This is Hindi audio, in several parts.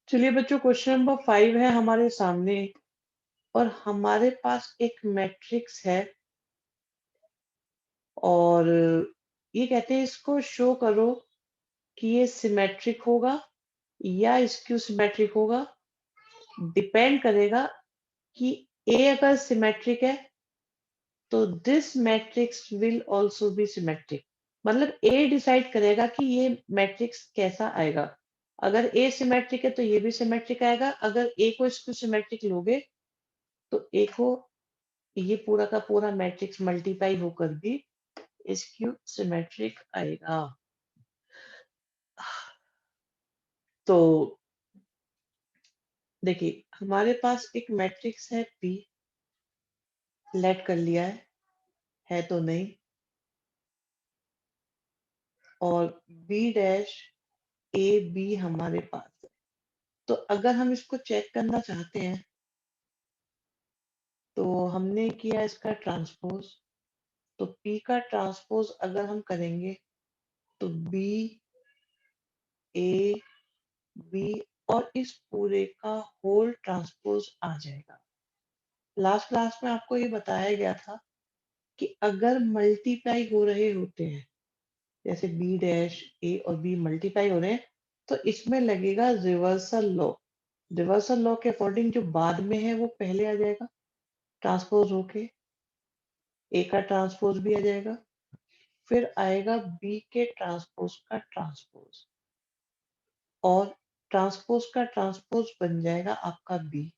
चलिए बच्चों, क्वेश्चन नंबर 5 है हमारे सामने और हमारे पास एक मैट्रिक्स है और ये कहते हैं इसको शो करो कि ये सिमेट्रिक होगा या स्क्यू सिमेट्रिक होगा। डिपेंड करेगा कि ए अगर सिमेट्रिक है तो this matrix will also be symmetric. मतलब ए डिसाइड करेगा कि ये मैट्रिक्स कैसा आएगा। अगर ए सिमेट्रिक है तो ये भी सिमेट्रिक आएगा। अगर ए को स्क्यू सिमेट्रिक लोगे तो ए को ये पूरा का पूरा मैट्रिक्स मल्टीप्लाई होकर भी स्क्यू सिमेट्रिक आएगा। तो देखिए हमारे पास एक मैट्रिक्स है पी, लेट कर लिया है तो नहीं, और बी डैश ए बी हमारे पास है। तो अगर हम इसको चेक करना चाहते हैं तो हमने किया इसका ट्रांसपोज। तो पी का ट्रांसपोज अगर हम करेंगे तो बी ए बी और इस पूरे का होल ट्रांसपोज आ जाएगा। लास्ट क्लास में आपको ये बताया गया था कि अगर मल्टीप्लाई हो रहे होते हैं, जैसे बी डैश ए और बी मल्टीप्लाई हो रहे हैं, तो इसमें लगेगा रिवर्सल लॉ। रिवर्सल लॉ के अकॉर्डिंग जो बाद में है वो पहले आ जाएगा ट्रांसपोज होके, ए का ट्रांसपोज भी आ जाएगा, फिर आएगा बी के ट्रांसपोज का ट्रांसपोज, और ट्रांसपोज का ट्रांसपोज बन जाएगा आपका बी।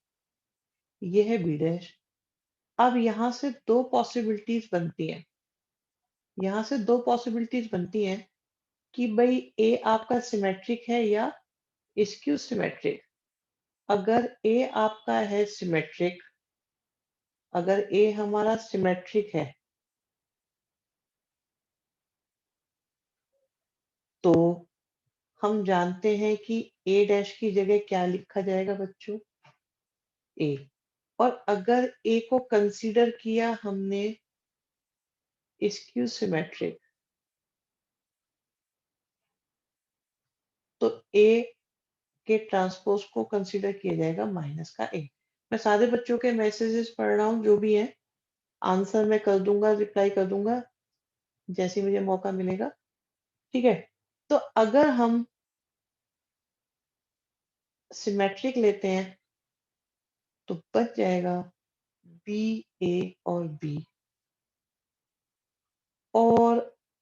ये है बी डैश। अब यहाँ से दो पॉसिबिलिटीज बनती हैं। यहाँ से दो पॉसिबिलिटीज बनती हैं कि भाई ए आपका सिमेट्रिक है या स्क्यू सिमेट्रिक। अगर ए आपका है सिमेट्रिक, अगर ए हमारा सिमेट्रिक है तो हम जानते हैं कि ए डैश की जगह क्या लिखा जाएगा बच्चों, ए। और अगर ए को कंसीडर किया हमने स्क्यू सिमेट्रिक, तो ए के ट्रांसपोज को कंसीडर किया जाएगा माइनस का ए। मैं सारे बच्चों के मैसेजेस पढ़ रहा हूँ, जो भी है आंसर मैं कर दूंगा, रिप्लाई कर दूंगा जैसे ही मुझे मौका मिलेगा। ठीक है, तो अगर हम सिमेट्रिक लेते हैं तो बच जाएगा बी ए और बी। और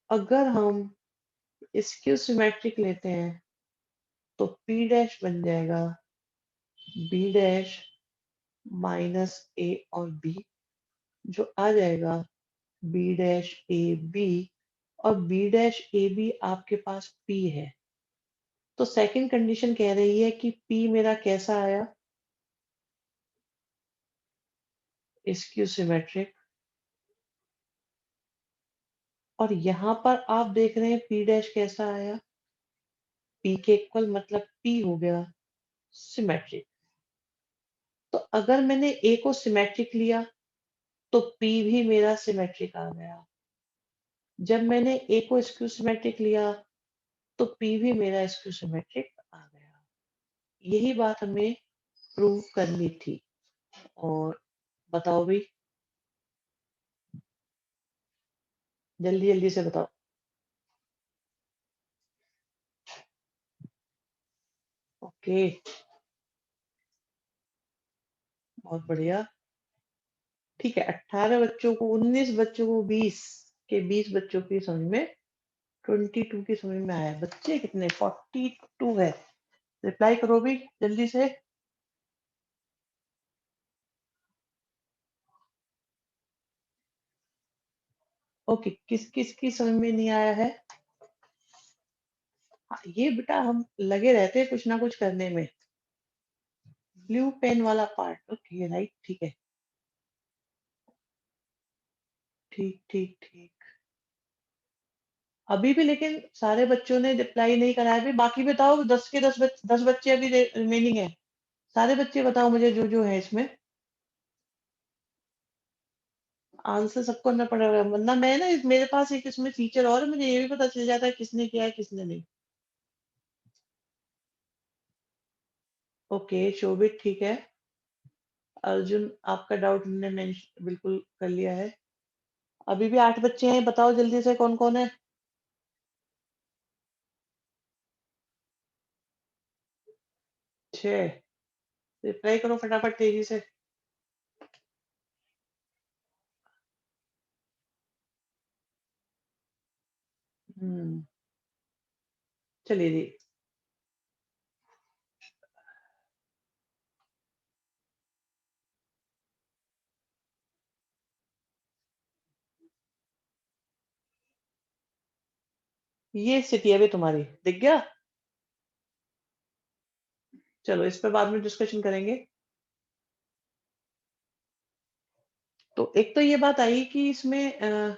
अगर हम स्क्यू सिमेट्रिक लेते हैं तो पी डैश बन जाएगा बी डैश माइनस ए और बी, जो आ जाएगा बी डैश ए बी, और बी डैश ए बी आपके पास पी है। तो सेकंड कंडीशन कह रही है कि पी मेरा कैसा आया, स्क्यू सिमेट्रिक। और यहां पर आप देख रहे हैं पी डैश कैसा आया, पी के इक्वल, मतलब पी हो गया सिमेट्रिक। तो अगर मैंने ए को सिमेट्रिक लिया तो पी भी मेरा सिमेट्रिक आ गया। जब मैंने ए को स्क्यू सिमेट्रिक लिया तो पी भी मेरा स्क्यू सिमेट्रिक आ गया। यही बात हमें प्रूव करनी थी। और बताओ भी, जल्दी जल्दी से बताओ। ओके, बहुत बढ़िया। ठीक है, 18 बच्चों को, 19 बच्चों को, 20 के 20 बच्चों की समझ में, 22 की समझ में आया। बच्चे कितने, 42 है। रिप्लाई करो भी जल्दी से। ओके, किस किस की समझ में नहीं आया है? हाँ, ये बेटा हम लगे रहते हैं कुछ ना कुछ करने में। ब्लू पेन वाला पार्ट, ओके राइट, ठीक है। ठीक ठीक ठीक। अभी भी लेकिन सारे बच्चों ने रिप्लाई नहीं कराया। भी बाकी बताओ, 10 के 10 बच्चे अभी रिमेनिंग है। सारे बच्चे बताओ मुझे जो जो है इसमें। आंसर सबको करना पड़ेगा, वरना मैं ना मेरे पास एक इसमें फीचर और है, मुझे ये भी पता चल जाता है किसने किया है किसने नहीं। ओके, शोभित ठीक है। अर्जुन, आपका डाउट हमने बिल्कुल कर लिया है। अभी भी 8 बच्चे हैं, बताओ जल्दी से कौन-कौन है? 6। रिप्लाई करो फटाफट तेज़ी से। हुँ, चलिए जी। ये स्थिति है अभी तुम्हारी, दिख गया? चलो इस पे बाद में डिस्कशन करेंगे। तो एक तो ये बात आई कि इसमें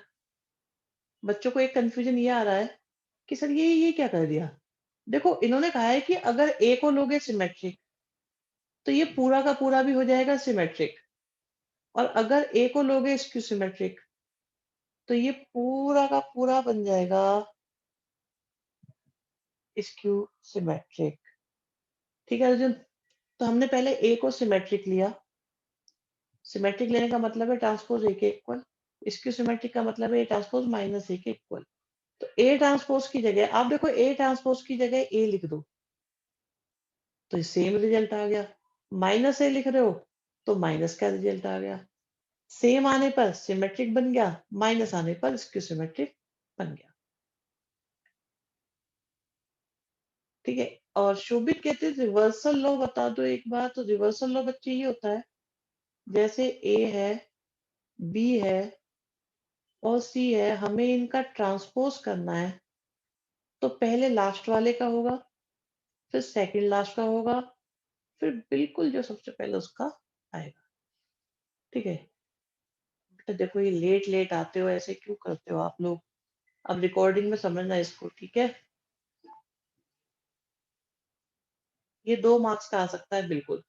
बच्चों को एक कन्फ्यूजन ये आ रहा है कि सर ये क्या कर दिया? देखो इन्होंने कहा है कि अगर ए को लोगे सिमेट्रिक तो ये पूरा का पूरा भी हो जाएगा सिमेट्रिक और अगर ए को लोगे स्क्यू सिमेट्रिक तो ये पूरा का पूरा बन जाएगा स्क्यू सिमेट्रिक। ठीक है अर्जुन? तो हमने पहले ए को सिमेट्रिक लिया। सिमेट्रिक लेने का मतलब है ट्रांसपोज ए के इक्वल। स्क्यू सिमेट्रिक का मतलब है ए ट्रांसपोज माइनस ए के इक्वल। तो ए ट्रांसपोज की जगह आप देखो ए ट्रांसपोज की जगह ए लिख दो तो सेम रिजल्ट आ गया। माइनस ए लिख रहे हो तो माइनस का रिजल्ट आ गया। सेम आने पर सिमेट्रिक बन गया, माइनस आने पर स्क्यू सिमेट्रिक बन गया। ठीक है। और शोभित कहते हैं रिवर्सल लॉ बता दो एक बार। तो रिवर्सल लॉ बच्चे ये होता है जैसे ए है, बी है और सी है, हमें इनका ट्रांसपोज करना है तो पहले लास्ट वाले का होगा, फिर सेकंड लास्ट का होगा, फिर बिल्कुल जो सबसे पहले उसका आएगा। ठीक है। तो देखो ये लेट लेट आते हो, ऐसे क्यों करते हो आप लोग? अब रिकॉर्डिंग में समझना इसको, ठीक है? ये 2 मार्क्स का आ सकता है बिल्कुल।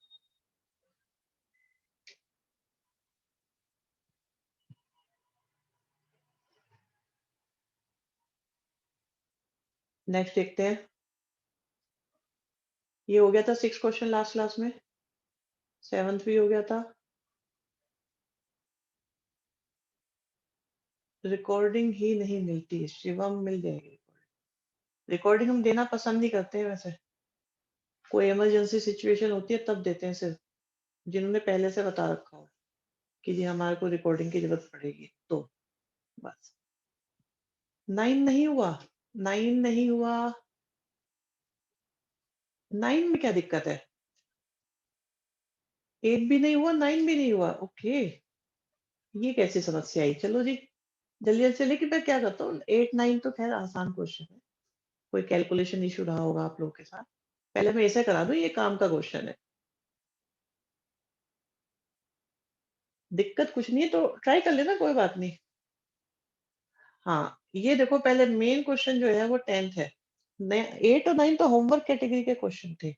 नेक्स्ट देखते हैं। ये हो गया था 6 क्वेश्चन लास्ट क्लास में। 7th भी हो गया था। रिकॉर्डिंग ही नहीं मिलती, शिवम मिल जाएगी। रिकॉर्डिंग हम देना पसंद नहीं करते हैं वैसे। कोई इमरजेंसी सिचुएशन होती है तब देते हैं सिर्फ, जिन्होंने पहले से बता रखा हो कि जी हमारे को रिकॉर्डिंग की जरूरत पड़ेगी तो बस। 9 नहीं हुआ। 9 नहीं हुआ। 9 में क्या दिक्कत है? 8 भी नहीं हुआ, 9 भी नहीं हुआ। ओके, ये कैसी समस्या आई? चलो जी जल्दी जल्दी से। लेकिन मैं क्या करता हूँ, 8 9 तो खैर आसान क्वेश्चन है। कोई कैलकुलेशन इशू रहा होगा आप लोगों के साथ। पहले मैं ऐसे करा दूं, ये काम का क्वेश्चन है। दिक्कत कुछ नहीं है तो ट्राई कर लेना, कोई बात नहीं। हाँ, ये देखो पहले मेन क्वेश्चन जो है वो 10th है। 8 और 9 तो होमवर्क कैटेगरी के क्वेश्चन थे।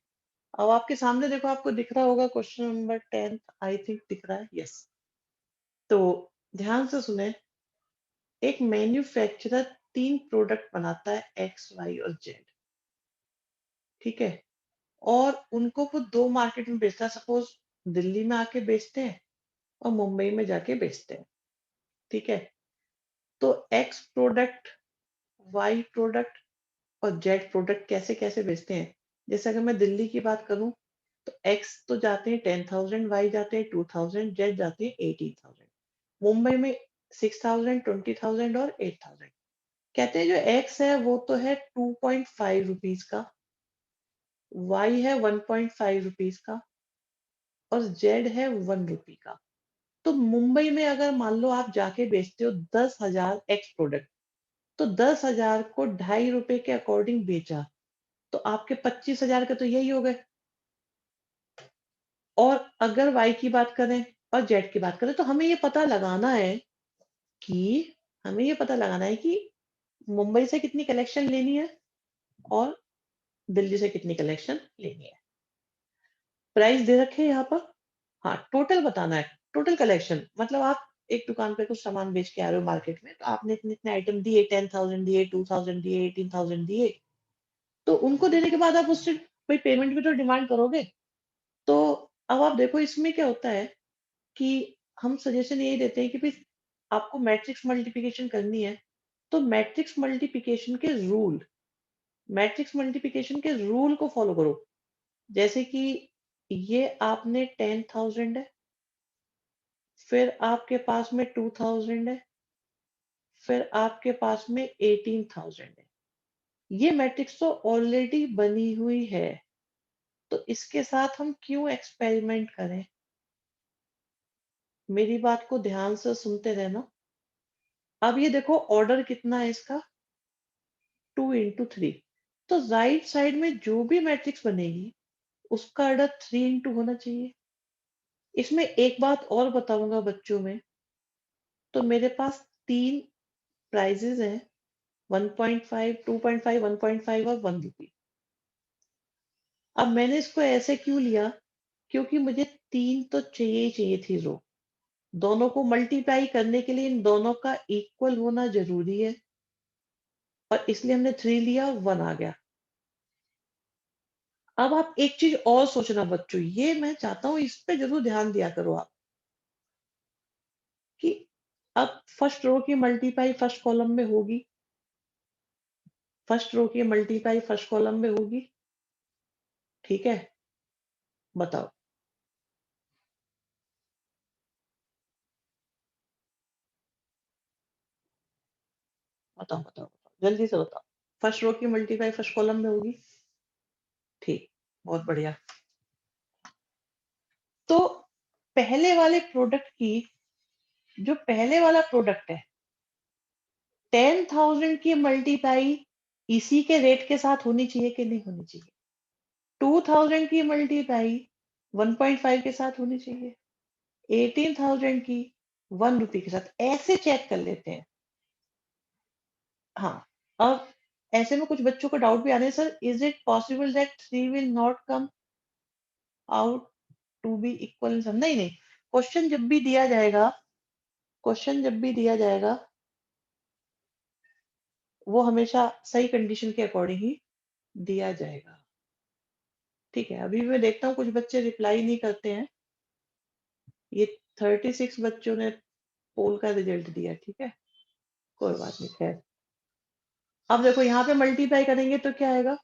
अब आपके सामने देखो, आपको दिख रहा होगा question number 10th, I think दिख रहा है, यस। तो ध्यान से सुने। एक मैन्युफैक्चरर 3 प्रोडक्ट बनाता है एक्स वाई और जेड। ठीक है। और उनको वो 2 मार्केट में बेचता है। सपोज दिल्ली में आके बेचते हैं और मुंबई में जाके बेचते हैं। ठीक है। तो एक्स प्रोडक्ट, वाई प्रोडक्ट और जेड प्रोडक्ट कैसे कैसे बेचते हैं? जैसे अगर मैं दिल्ली की बात करूं तो एक्स तो जाते हैं 10,000, वाई जाते हैं 2,000, जेड जाते हैं 18,000। मुंबई में 6,000, 20,000 और 8,000। कहते हैं जो एक्स है वो तो है 2.5 रुपीज का, वाई है 1.5 रुपीज का और जेड है 1 रुपी का। तो मुंबई में अगर मान लो आप जाके बेचते हो 10,000 एक्स प्रोडक्ट, तो 10,000 को 2.5 रुपए के अकॉर्डिंग बेचा तो आपके 25,000 के तो यही हो गए। और अगर वाई की बात करें और जेड की बात करें तो हमें ये पता लगाना है कि हमें ये पता लगाना है कि मुंबई से कितनी कलेक्शन लेनी है और दिल्ली से कितनी कलेक्शन लेनी है। प्राइस दे रखे हैं यहाँ पर। हाँ, टोटल बताना है। टोटल कलेक्शन मतलब आप एक दुकान पे कुछ सामान बेच के आ रहे हो मार्केट में, तो आपने इतने इतने आइटम दिए, 10,000 दिए, 2,000 दिए, 18,000 दिए। तो उनको देने के बाद आप उससे कोई पेमेंट भी तो डिमांड करोगे। तो अब आप देखो इसमें क्या होता है कि हम सजेशन यही देते हैं कि भाई आपको मैट्रिक्स मल्टीप्लिकेशन करनी है, तो मैट्रिक्स मल्टीप्लिकेशन के रूल को फॉलो करो। जैसे कि ये आपने 10,000 है, फिर आपके पास में 2,000 है, फिर आपके पास में 18,000 है। ये मैट्रिक्स तो ऑलरेडी बनी हुई है, तो इसके साथ हम क्यों एक्सपेरिमेंट करें? मेरी बात को ध्यान से सुनते रहना। अब ये देखो ऑर्डर कितना है इसका, 2 into 3। तो राइट साइड में जो भी मैट्रिक्स बनेगी उसका ऑर्डर 3 into होना चाहिए। इसमें एक बात और बताऊंगा बच्चों में, तो मेरे पास तीन प्राइजेस हैं, 1.5, 2.5, 1.5 और 1 रुपी। अब मैंने इसको ऐसे क्यों लिया, क्योंकि मुझे तीन तो चाहिए ही चाहिए थी रो। दोनों को मल्टीप्लाई करने के लिए इन दोनों का इक्वल होना जरूरी है, और इसलिए हमने 3 लिया, 1 आ गया। अब आप एक चीज और सोचना बच्चों, ये मैं चाहता हूं इस पे जरूर ध्यान दिया करो आप, कि अब फर्स्ट रो की मल्टीप्लाई फर्स्ट कॉलम में होगी, फर्स्ट रो की मल्टीप्लाई फर्स्ट कॉलम में होगी, ठीक है? बताओ। बताओ जल्दी से बताओ। फर्स्ट रो की मल्टीप्लाई फर्स्ट कॉलम में होगी, ठीक, बहुत बढ़िया। तो पहले वाले प्रोडक्ट की, जो पहले वाला प्रोडक्ट है, 10,000 की मल्टीप्लाई इसी के रेट के साथ होनी चाहिए कि नहीं होनी चाहिए? 2,000 की मल्टीप्लाई 1.5 के साथ होनी चाहिए, 18,000 की 1 रुपी के साथ, ऐसे चेक कर लेते हैं। हाँ, अब ऐसे में कुछ बच्चों को डाउट भी आ रहे हैं, sir is it possible that three will not come out to be equal in sum? नहीं नहीं, क्वेश्चन जब भी दिया जाएगा, क्वेश्चन जब भी दिया जाएगा वो हमेशा सही कंडीशन के अकॉर्डिंग ही दिया जाएगा। ठीक है, अभी मैं देखता हूँ कुछ बच्चे रिप्लाई नहीं करते हैं। ये 36 बच्चों ने पोल का रिजल्ट दिया, ठीक है, कोई बात नहीं, खैर। अब देखो यहाँ पे मल्टीप्लाई करेंगे तो क्या आएगा,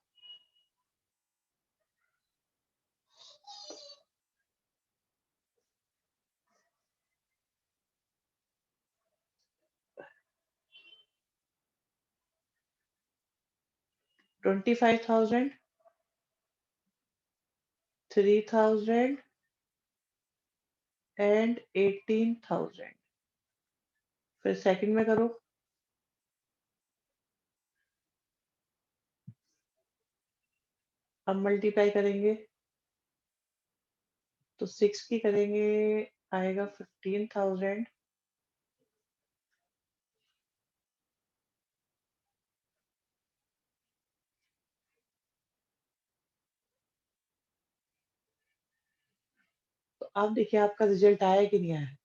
25,000, 3,000 एंड 18,000। फिर सेकंड में करो, अब मल्टीप्लाई करेंगे तो 6 की करेंगे, आएगा 15,000, तो आप देखिए आपका रिजल्ट आया कि नहीं आया।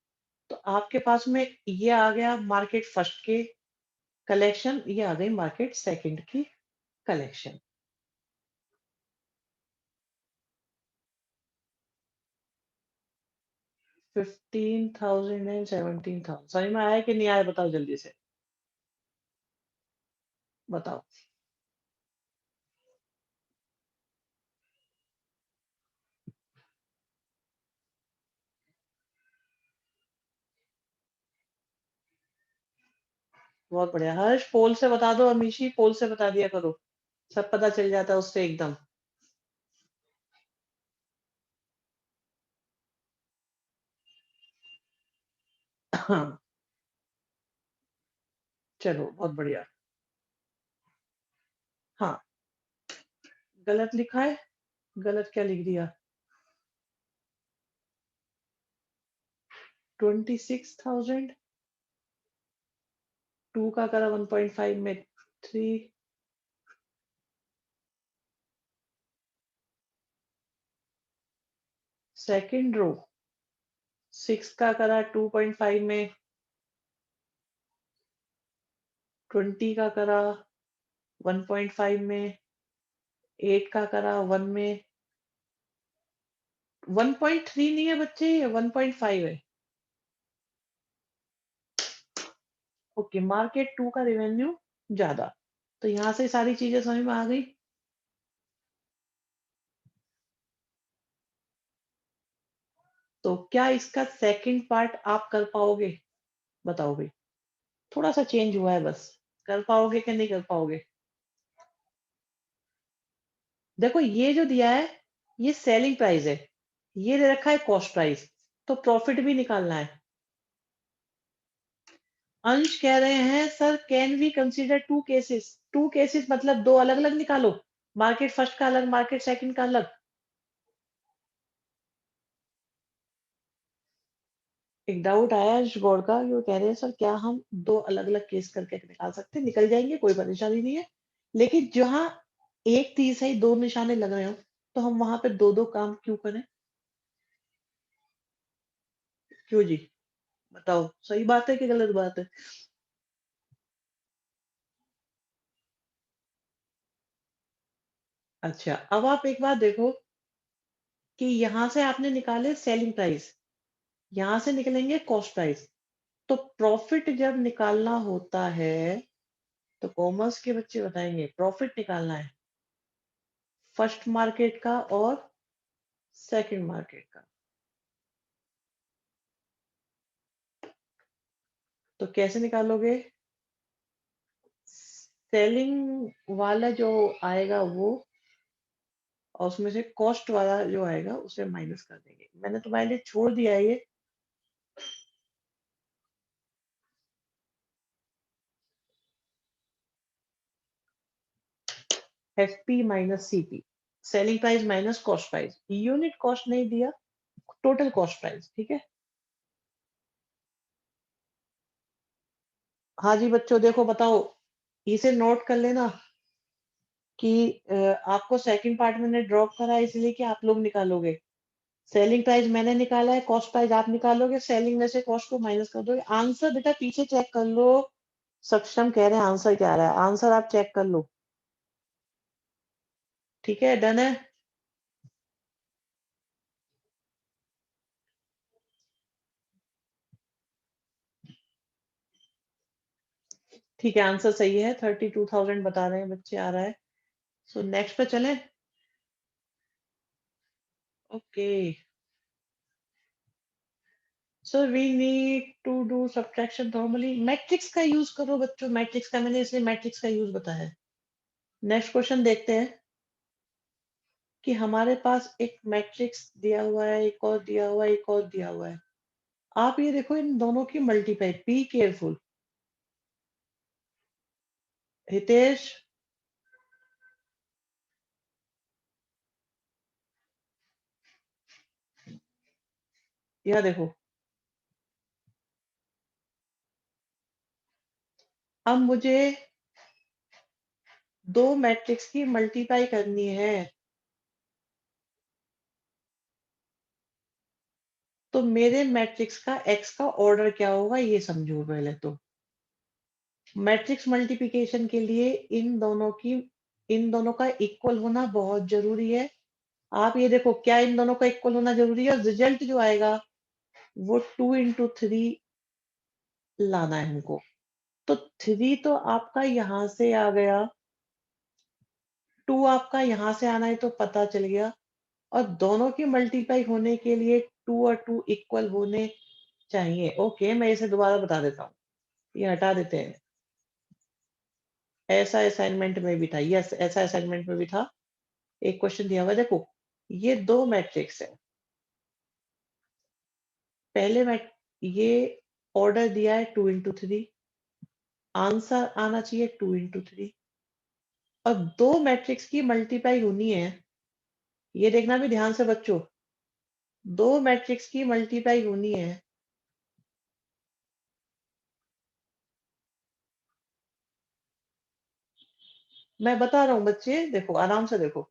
तो आपके पास में ये आ गया मार्केट फर्स्ट के कलेक्शन, ये आ गई मार्केट सेकंड की कलेक्शन। 15,000 एंड 17,000 समझ में आया कि नहीं आया, बताओ जल्दी से, बताओ। बहुत बढ़िया हर्ष, पोल से बता दो, अमीशी पोल से बता दिया करो, सब पता चल जाता है उससे एकदम। हाँ, चलो बहुत बढ़िया। हाँ, गलत लिखा है, गलत क्या लिख दिया, 26,000, टू का करा 1.5 में 3, सेकंड रो 6 का करा 2.5 में 20 का करा 1.5 में, 8 का करा 1 में, 1.3 नहीं है बच्चे, ये 1.5 है। ओके, मार्केट 2 का रेवेन्यू ज्यादा। तो यहाँ से सारी चीजें समझ में आ गई। तो क्या इसका सेकंड पार्ट आप कर पाओगे? बताओ भाई। थोड़ा सा चेंज हुआ है बस। कर पाओगे कि नहीं कर पाओगे? देखो ये जो दिया है, ये सेलिंग प्राइस है। ये दे रखा है कॉस्ट प्राइस। तो प्रॉफिट भी निकालना है। अंश कह रहे हैं sir, can we consider two cases? Two cases मतलब दो अलग अलग निकालो। मार्केट फर्स्ट का अलग, मार्केट सेकंड का अलग। एक डाउट आया अंश गौड़ का, कि वो कह रहे हैं सर क्या हम दो अलग अलग केस करके निकाल सकते हैं? निकल जाएंगे, कोई परेशानी नहीं है। लेकिन जहां एक तीर से ही दो निशाने लग रहे हो, तो हम वहां पे दो दो काम क्यों करें? क्यों जी? बताओ, सही बात है कि गलत बात है? अच्छा, अब आप एक बात देखो कि यहां से आपने निकाले सेलिंग प्राइस, यहां से निकलेंगे कॉस्ट प्राइस। तो प्रॉफिट जब निकालना होता है, तो कॉमर्स के बच्चे बताएंगे प्रॉफिट निकालना है फर्स्ट मार्केट का और सेकंड मार्केट का। तो कैसे निकालोगे? सेलिंग वाला जो आएगा वो, और उसमें से कॉस्ट वाला जो आएगा उसे माइनस कर देंगे। मैंने तुम्हारे लिए छोड़ दिया है ये। F P minus C P, selling price minus cost price. Unit cost नहीं दिया, टोटल कॉस्ट प्राइस, ठीक है। हाँ जी बच्चों, देखो बताओ, इसे नोट कर लेना कि आपको सेकंड पार्ट मैंने ड्रॉप करा है इसलिए कि आप लोग निकालोगे। सेलिंग प्राइस मैंने निकाला है, कॉस्ट प्राइस आप निकालोगे, सेलिंग में से कॉस्ट को माइनस कर दोगे। आंसर बेटा पीछे चेक कर लो। सक्षम कह रहे हैं आंसर क्या आ रहा है, आंसर आप चेक कर लो। ठीक है, डन है। ठीक है, आंसर सही है, 32,000 बता रहे हैं बच्चे, आ रहा है। सो नेक्स्ट पे चलें। Okay, so we need to do subtraction normally. Matrix का यूज करो बच्चों, मैट्रिक्स का, मैंने इसलिए मैट्रिक्स का यूज बताया है। नेक्स्ट क्वेश्चन देखते हैं कि हमारे पास एक मैट्रिक्स दिया हुआ है, एक और दिया हुआ है, एक और दिया हुआ है। आप ये देखो इन दोनों की मल्टीप्लाई, बी केयरफुल। हितेश, यह देखो, अब मुझे दो मैट्रिक्स की मल्टीप्लाई करनी है। तो मेरे मैट्रिक्स का एक्स का ऑर्डर क्या होगा ये समझो पहले तो। मैट्रिक्स मल्टीप्लिकेशन के लिए इन दोनों का इक्वल होना बहुत जरूरी है। आप ये देखो, क्या इन दोनों का इक्वल होना जरूरी है? रिजल्ट जो आएगा वो 2 into 3 लाना है हमको। तो 3 तो आपका यहां से आ गया, 2 आपका यहां से आना है, तो पता चल गया। और दोनों की मल्टीप्लाई होने के लिए 2 और 2 इक्वल होने चाहिए। ओके, मैं इसे दोबारा बता देता हूँ, ये हटा देते हैं। ऐसा असाइनमेंट में भी था, यस ऐसा असाइनमेंट में भी था। एक क्वेश्चन दिया हुआ है, देखो ये दो मैट्रिक्स है। पहले मैट ये ऑर्डर दिया है 2 into 3, आंसर आना चाहिए 2 into 3। और दो मैट्रिक्स की मल्टीप्लाई होनी है, ये देखना भी ध्यान से बच्चों। दो मैट्रिक्स की मल्टीप्लाई होनी है। मैं बता रहा हूँ बच्चे, देखो आराम से देखो।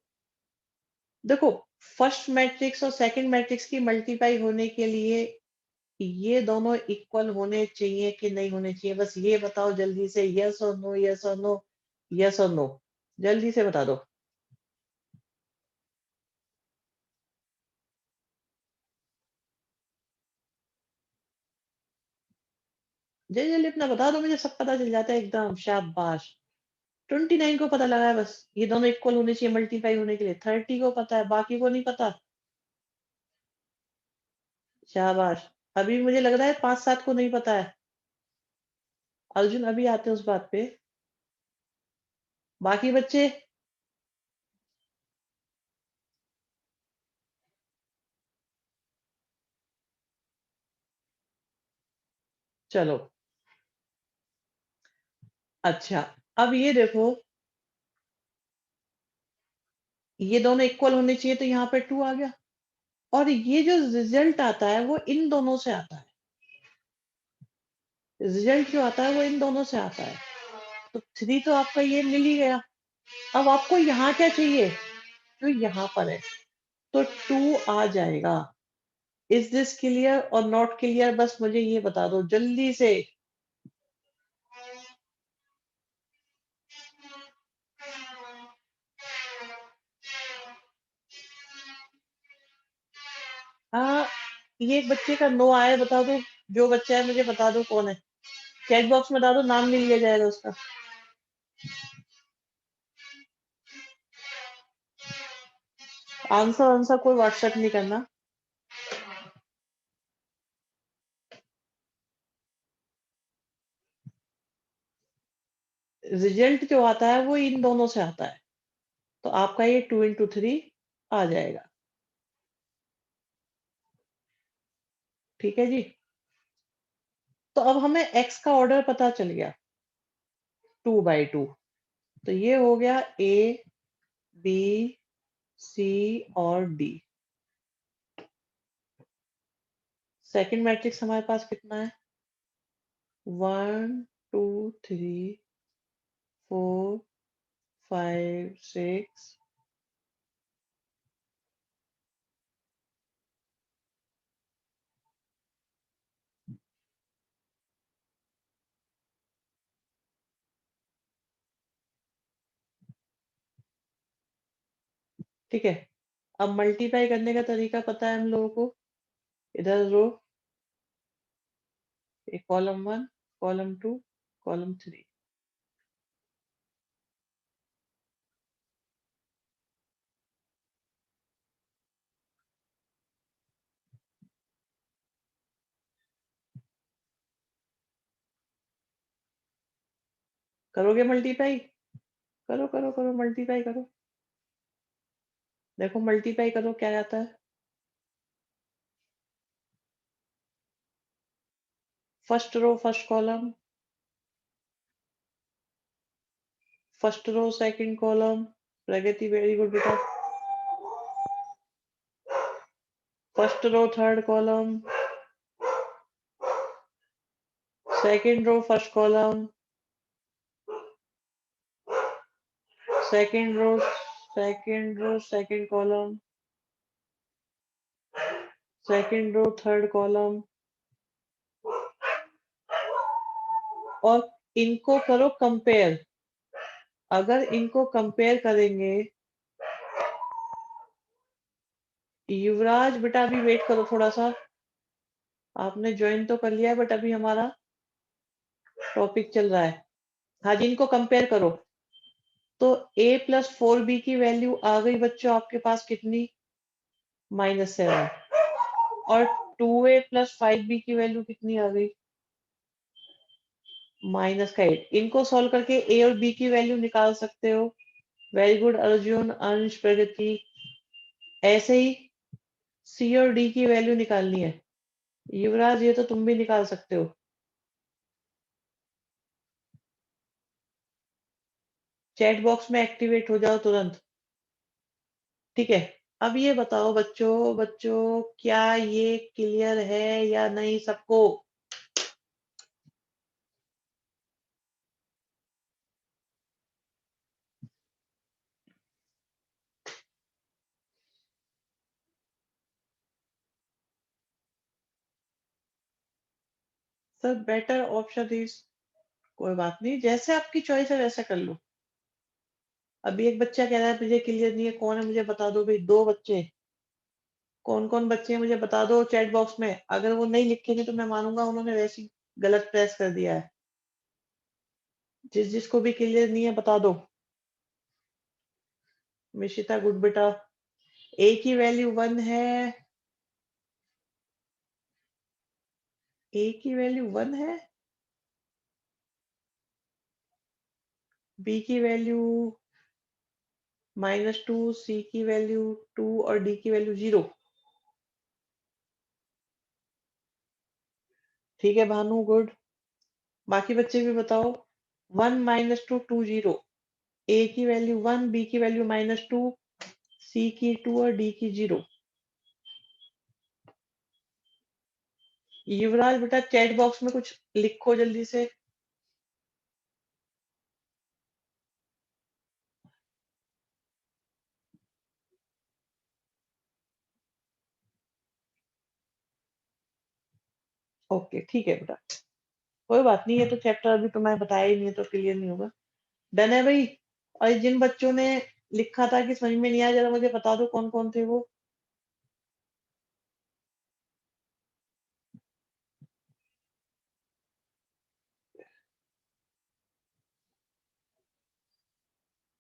देखो, फर्स्ट मैट्रिक्स और सेकंड मैट्रिक्स की मल्टीप्लाई होने के लिए ये दोनों इक्वल होने चाहिए कि नहीं होने चाहिए? बस ये बताओ जल्दी से, यस और नो, यस और नो, यस और नो, जल्दी से बता दो। जल्दी अपना बता दो, मुझे सब पता चल जाता है एकदम, शाबाश। 29 को पता लगा है बस, ये दोनों इक्वल होने चाहिए मल्टीप्लाई होने के लिए। 30 को पता है, बाकी को नहीं पता। शाबाश। अभी मुझे लग रहा है 5-7 को नहीं पता है। अर्जुन अभी आते हैं उस बात पे। बाकी बच्चे, चलो। अच्छा, अब ये देखो, ये दोनों इक्वल होने चाहिए तो यहाँ पे 2 आ गया। और ये जो रिजल्ट आता है वो इन दोनों से आता है। रिजल्ट जो आता है वो इन दोनों से आता है। तो 3 तो आपका ये मिल ही गया। अब आपको यहाँ क्या चाहिए? जो यहाँ पर है। तो 2 आ जाएगा। इज दिस क्लियर और नॉट क्लियर? बस मुझे ये बता दो जल्दी से। हाँ, ये एक बच्चे का नो आया है, बता दो। जो बच्चा है मुझे बता दो कौन है। चैट बॉक्स में बता दो, नाम नहीं लिया जाएगा उसका। आंसर आंसर कोई व्हाट्सएप नहीं करना। रिजल्ट जो आता है वो इन दोनों से आता है। तो आपका ये 2 into 3 आ जाएगा। ठीक है जी। तो अब हमें एक्स का ऑर्डर पता चल गया, 2/2। तो ये हो गया ए, बी, सी और डी। सेकंड मैट्रिक्स हमारे पास कितना है? 1 2 3 4 5 6। ठीक है। अब मल्टीप्लाई करने का तरीका पता है हम लोगों को। इधर रो, कॉलम 1, कॉलम 2, कॉलम 3। करोगे मल्टीप्लाई? करो करो करो, मल्टीप्लाई करो। देखो मल्टीप्लाई करो क्या आता है। First row first column, first row second column. Pragati very good बेटा। First row third column, second row first column, second row second column, second row third column. और इनको करो कंपेयर। अगर इनको कंपेयर करेंगे, युवराज बेटा अभी वेट करो थोड़ा सा। आपने ज्वाइन तो कर लिया है बट अभी हमारा टॉपिक चल रहा है। हाँ जी, इनको कंपेयर करो। तो a+4b की वैल्यू आ गई बच्चों आपके पास कितनी? -7। और 2a+5b की वैल्यू कितनी आ गई? -8। इनको सॉल्व करके ए और बी की वैल्यू निकाल सकते हो। वेरी गुड अर्जुन, अंश, प्रगति। ऐसे ही सी और डी की वैल्यू निकालनी है। युवराज ये तो तुम भी निकाल सकते हो। चैट बॉक्स में एक्टिवेट हो जाओ तुरंत। ठीक है। अब ये बताओ बच्चों बच्चों, क्या ये क्लियर है या नहीं सबको? सर बेटर ऑप्शन इज, कोई बात नहीं, जैसे आपकी चॉइस है वैसा कर लो। अभी एक बच्चा कह रहा है मुझे क्लियर नहीं है, कौन है मुझे बता दो भाई। 2 बच्चे। कौन कौन बच्चे हैं मुझे बता दो चैट बॉक्स में। अगर वो नहीं लिखेंगे तो मैं मानूंगा उन्होंने वैसी गलत प्रेस कर दिया है। जिसको भी क्लियर नहीं है बता दो। मिशिता गुड बेटा। ए की वैल्यू 1 है। ए की वैल्यू 1 है। बी की वैल्यू -2, सी की वैल्यू 2 और डी की वैल्यू 0। ठीक है भानु गुड। बाकी बच्चे भी बताओ। 1 -2 2 0। ए की वैल्यू 1, बी की वैल्यू -2, सी की 2 और डी की 0। युवराज बेटा चैट बॉक्स में कुछ लिखो जल्दी से। ओके ठीक है बेटा। कोई बात नहीं, ये तो चैप्टर अभी तो मैं बताया ही नहीं है तो क्लियर नहीं होगा। डन है भाई। और जिन बच्चों ने लिखा था कि समझ में नहीं आया, जरा मुझे बता दो कौन कौन थे वो।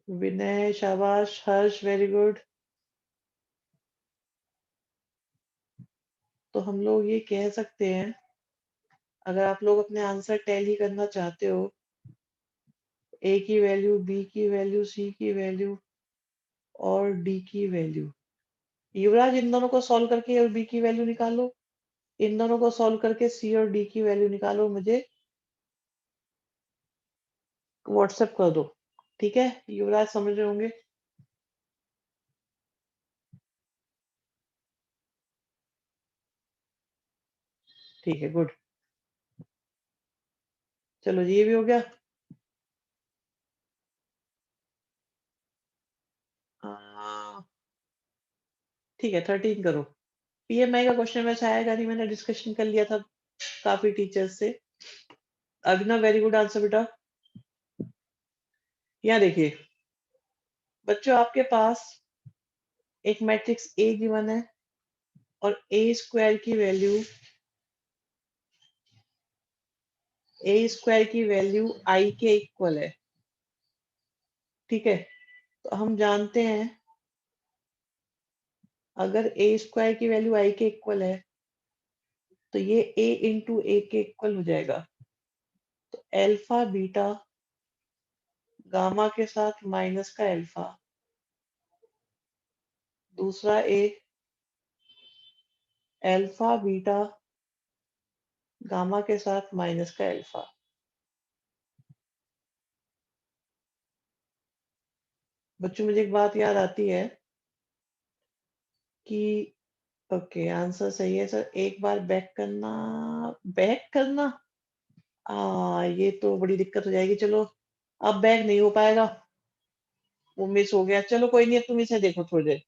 विनय, शाबाश, हर्ष वेरी गुड। तो हम लोग ये कह सकते हैं, अगर आप लोग अपने आंसर टैली करना चाहते हो, ए की वैल्यू, बी की वैल्यू, सी की वैल्यू और डी की वैल्यू। युवराज इन दोनों को सॉल्व करके और बी की वैल्यू निकालो। इन दोनों को सॉल्व करके सी और डी की वैल्यू निकालो, मुझे व्हाट्सएप कर दो। ठीक है, युवराज समझ रहे होंगे। ठीक है गुड। चलो जी, ये भी हो गया। आ, ठीक है 13 करो। पीएमआई का क्वेश्चन वैसे आएगा नहीं, मैंने डिस्कशन कर लिया था काफी टीचर्स से। अभिनव वेरी गुड आंसर बेटा। यहाँ देखिए बच्चों, आपके पास एक मैट्रिक्स ए गिवन है और ए स्क्वायर की वैल्यू, ए स्क्वायर की वैल्यू आई के इक्वल है। ठीक है, तो हम जानते हैं अगर ए स्क्वायर की वैल्यू आई के इक्वल है तो ये ए इंटू ए के इक्वल हो जाएगा। तो एल्फा बीटा गामा के साथ माइनस का एल्फा, दूसरा ए एल्फा बीटा गामा के साथ माइनस का एल्फा। बच्चों मुझे एक बात याद आती है कि ओके आंसर सही है सर, एक बार बैक करना। बैक करना ये तो बड़ी दिक्कत हो जाएगी। चलो अब बैक नहीं हो पाएगा, वो मिस हो गया। चलो कोई नहीं, अब तुम इसे देखो थोड़ी देर।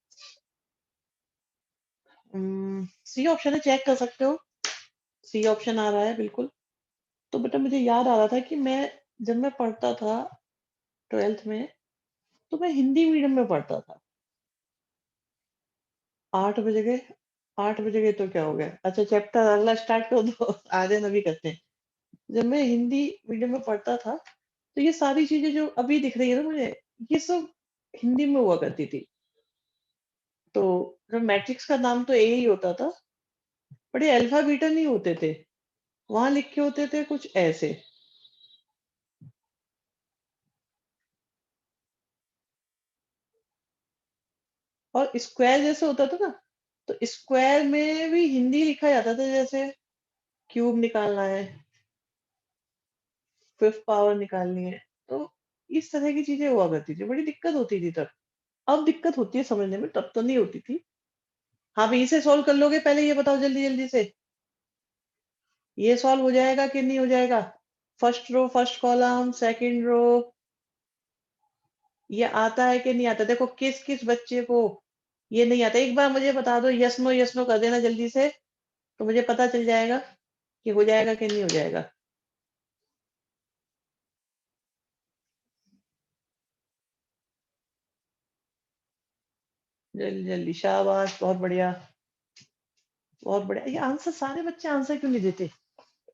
सी ऑप्शन है, चेक कर सकते हो। सी ऑप्शन आ रहा है बिल्कुल। तो बेटा मुझे याद आ रहा था कि मैं जब मैं पढ़ता था 12th में, तो मैं हिंदी मीडियम में पढ़ता था। 8 बजे गए। 8 बजे गए तो क्या हो गया? अच्छा चैप्टर अगला स्टार्ट कर दो। आ जाए अभी करते हैं। जब मैं हिंदी मीडियम में पढ़ता था तो ये सारी चीजें जो अभी दिख रही है ना मुझे, ये सब हिंदी में हुआ करती थी। तो जब मैट्रिक्स का नाम तो ए ही होता था, बड़े अल्फा बीटा नहीं होते थे, वहां लिखे होते थे कुछ ऐसे। और स्क्वायर जैसे होता था ना, तो स्क्वायर में भी हिंदी लिखा जाता था, जैसे क्यूब निकालना है, फिफ्थ पावर निकालनी है। तो इस तरह की चीजें हुआ करती थी, बड़ी दिक्कत होती थी तब। अब दिक्कत होती है समझने में, तब तो नहीं होती थी। हाँ भी इसे सॉल्व कर लोगे, पहले ये बताओ जल्दी जल्दी से, ये सॉल्व हो जाएगा कि नहीं हो जाएगा? First row, first column, second row, ये आता है कि नहीं आता? देखो किस किस बच्चे को ये नहीं आता, एक बार मुझे बता दो, यस नो कर देना जल्दी से, तो मुझे पता चल जाएगा कि हो जाएगा कि नहीं हो जाएगा। जल्दी जल्दी, शाबाश, बहुत बढ़िया। बहुत बढ़िया। ये आंसर सारे बच्चे आंसर क्यों नहीं देते?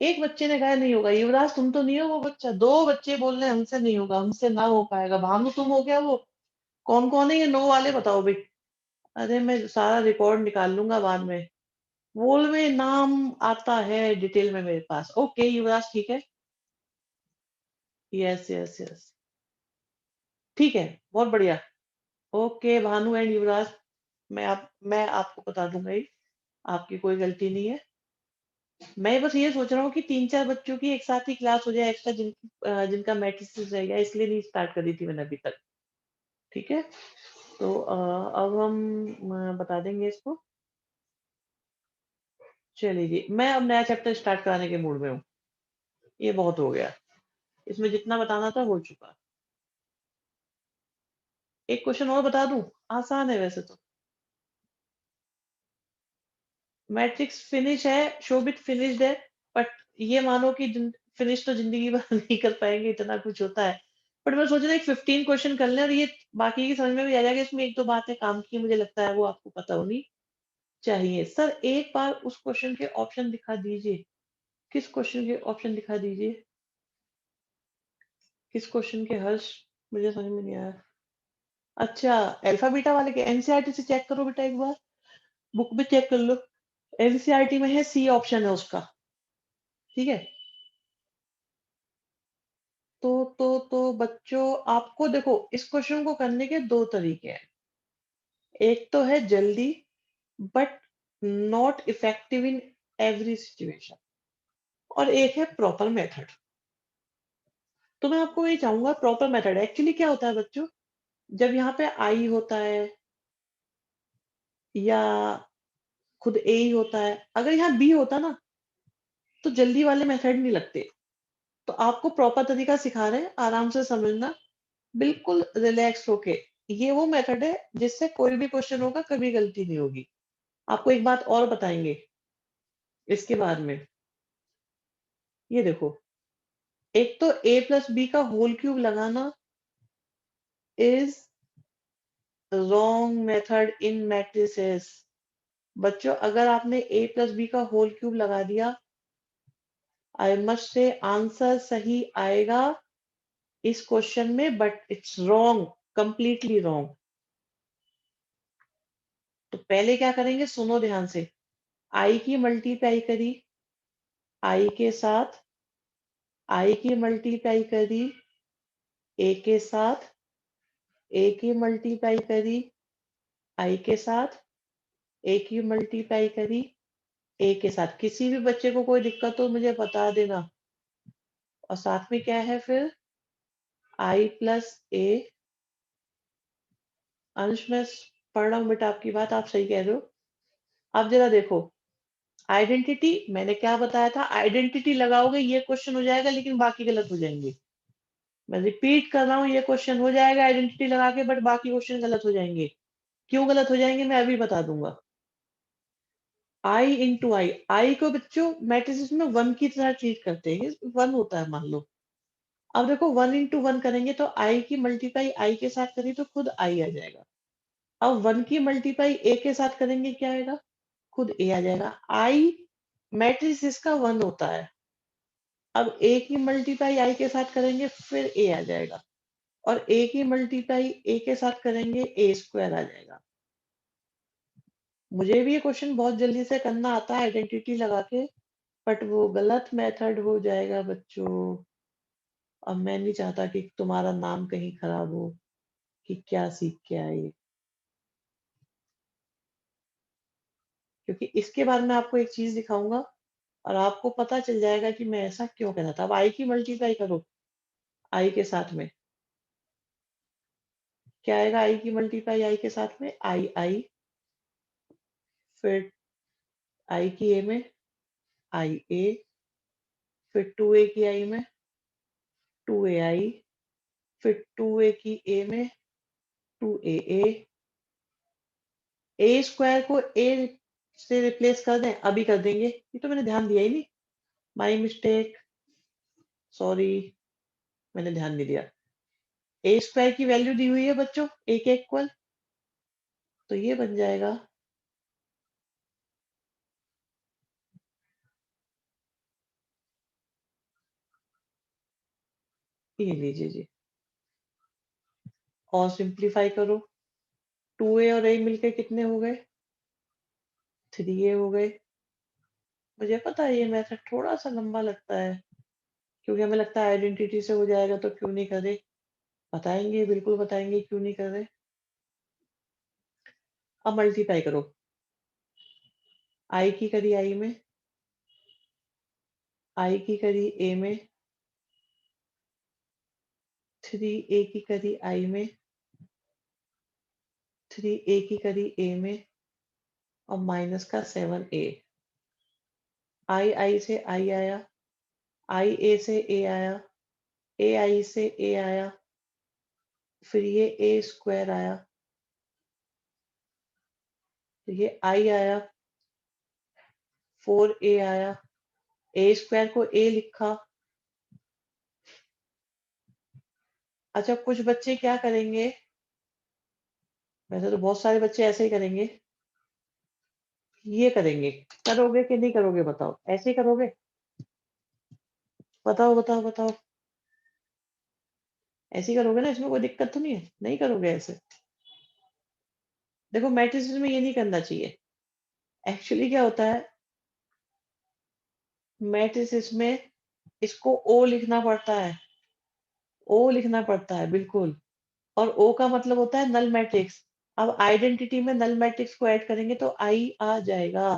एक बच्चे ने कहा नहीं होगा, युवराज तुम तो नहीं हो वो बच्चा, 2 बच्चे बोल रहे हैं हमसे नहीं होगा, हमसे ना हो पाएगा, भानु तुम हो क्या वो? कौन-कौन है ये नो वाले बताओ भई? अरे मैं सारा रिकॉर्ड निकाल लूँगा बाद में। बोल में नाम आता है डिटेल में मेरे पास। ओके युवराज ठीक है। Yes, yes, yes. ठीक है, बहुत बढ़िया। ओके भानु एंड युवराज, मैं आपको बता दूँगा ये, आपकी कोई गलती नहीं है। मैं बस ये सोच रहा हूँ कि 3-4 बच्चों की एक साथ ही क्लास हो जाए एक्स्ट्रा जिनका मैट्रिसेस रह गया, इसलिए नहीं स्टार्ट करी थी मैंने अभी तक। ठीक है? तो अब हम बता देंगे इसको। चलिए जी, मैं अब नया चैप्टर स्टार्ट कराने के मूड में हूँ। ये बहुत हो गया। इसमें जितना बताना था हो चुका। एक क्वेश्चन और बता दूँ? आसान है वैसे तो। मैट्रिक्स फिनिश है, शोभित फिनिश्ड है, बट ये मानो कि फिनिश तो ज़िंदगी भर नहीं कर पाएँगे, इतना कुछ होता है। बट मैं सोच रहा हूँ 15 क्वेश्चन कर लें और ये बाकी की समझ में भी आ जाएगा। इसमें 1-2 बातें काम की मुझे लगता है वो आपको पता होनी चाहिए। सर एक बार उस क्वेश्चन के ऑप्शन दिखा दीजिए। किस क्वेश्चन के ऑप्शन दिखा दीजिए? किस क्वेश्चन के हर्ष? मुझे समझ में नहीं आया। अच्छा, अल्फा बीटा वाले के एनसीईआरटी से चेक करो बेटा एक बार, बुक में चेक कर लो। एनसीईआरटी में है सी ऑप्शन है उसका, ठीक है? तो बच्चों आपको देखो इस क्वेश्चन को करने के 2 तरीके हैं। एक तो है जल्दी but not effective in every situation और एक है प्रॉपर मेथड। तो मैं आपको ये चाहूँगा प्रॉपर मेथड एक्चुअली क्या होता है बच्चों, जब यहाँ पे आई होता है या खुद ए ही होता है, अगर यहाँ बी होता ना तो जल्दी वाले मेथड नहीं लगते। तो आपको प्रॉपर तरीका सिखा रहे हैं, आराम से समझना, बिल्कुल रिलैक्स होके। ये वो मेथड है जिससे कोई भी क्वेश्चन होगा कभी गलती नहीं होगी। आपको एक बात और बताएँगे इसके बाद में। ये देखो, एक तो a प्लस बी का होल क्यूब लगाना is wrong method in matrices. बच्चों अगर आपने a प्लस बी का होल क्यूब लगा दिया, आई मस्ट से आंसर सही आएगा इस क्वेश्चन में but it's wrong, completely wrong. तो पहले क्या करेंगे सुनो ध्यान से। i की मल्टीप्लाई करी i के साथ, i की मल्टीप्लाई करी a के साथ, a की मल्टीप्लाई करी i के साथ, a की मल्टीप्लाई करी a के साथ। किसी भी बच्चे को कोई दिक्कत हो मुझे बता देना। और साथ में क्या है फिर i प्लस a। अंश में पढ़ रहा हूँ बेटा आपकी बात, आप सही कह रहे हो। अब जरा देखो, आइडेंटिटी मैंने क्या बताया था, आइडेंटिटी लगाओगे ये क्वेश्चन हो जाएगा लेकिन बाकी गलत हो जाएंगे। मैं रिपीट कर रहा हूँ ये क्वेश्चन हो जाएगा आइडेंटिटी लगा के बट बाकी क्वेश्चन गलत हो जाएंगे। क्यों गलत हो जाएंगे मैं अभी बता दूंगा। आई इंटू आई को बच्चों मैट्रिसेस में वन की तरह ट्रीट करते हैं, वन होता है मान लो। अब देखो वन इंटू वन करेंगे तो आई की मल्टीप्लाई आई के साथ करें तो खुद आई आ जाएगा। अब वन की मल्टीप्लाई ए के साथ करेंगे क्या आएगा, खुद ए आ जाएगा। आई मैट्रिक्स इसका वन होता है। अब ए की मल्टीप्लाई आई के साथ करेंगे फिर ए आ जाएगा और ए की मल्टीप्लाई ए के साथ करेंगे ए स्क्वायर आ जाएगा। मुझे भी ये क्वेश्चन बहुत जल्दी से करना आता है आइडेंटिटी लगा के बट वो गलत मेथड हो जाएगा बच्चों। अब मैं नहीं चाहता कि तुम्हारा नाम कहीं खराब हो कि क्या सीख के आए, क्योंकि इसके बाद मैं आपको एक चीज दिखाऊंगा और आपको पता चल जाएगा कि मैं ऐसा क्यों कह रहा था। अब आई की मल्टीप्लाई करो आई के साथ में, क्या आएगा आई की मल्टीप्लाई आई के साथ में, आई आई, फिर आई की ए में आई ए, फिर टू ए की आई में टू ए आई, फिर टू ए की ए में to A A, A square को ए से रिप्लेस कर दें, अभी कर देंगे, ये तो मैंने ध्यान दिया ही नहीं, माई मिस्टेक, सॉरी, मैंने ध्यान नहीं दिया। ए स्क्वायर की वैल्यू दी हुई है बच्चों ए के इक्वल, तो ये बन जाएगा ये लीजिए जी। और सिंप्लीफाई करो। 2a और a मिलके कितने हो गए? 3a हो गए। मुझे पता है ये मेथड थोड़ा सा लंबा लगता है, क्योंकि हमें लगता है आइडेंटिटी से हो जाएगा तो क्यों नहीं करे। बताएंगे, बिल्कुल बताएंगे क्यों नहीं कर रहे। अब मल्टीप्लाई करो। आई की करी आई में, आई की करी ए में, 3a की करी आई में, 3a की करी ए में, और माइनस का 7a। आई आई से आई आया, आई ए से ए आया, ए आई से ए आया, फिर ये ए स्क्वायर आया, तो ये आई आया, 4a आया, ए स्क्वायर को ए लिखा। अच्छा, कुछ बच्चे क्या करेंगे, वैसे तो बहुत सारे बच्चे ऐसे ही करेंगे, ये करेंगे। करोगे कि नहीं करोगे बताओ, ऐसे ही करोगे? बताओ बताओ बताओ, ऐसे ही करोगे ना? इसमें कोई दिक्कत तो नहीं है? नहीं करोगे ऐसे? देखो, मैट्रिसेस में ये नहीं करना चाहिए। एक्चुअली क्या होता है, मैट्रिसेस में इसको ओ लिखना पड़ता है, ओ लिखना पड़ता है बिल्कुल। और ओ का मतलब होता है नल मैट्रिक्स। अब आइडेंटिटी में नल मैट्रिक्स को ऐड करेंगे तो आई आ जाएगा।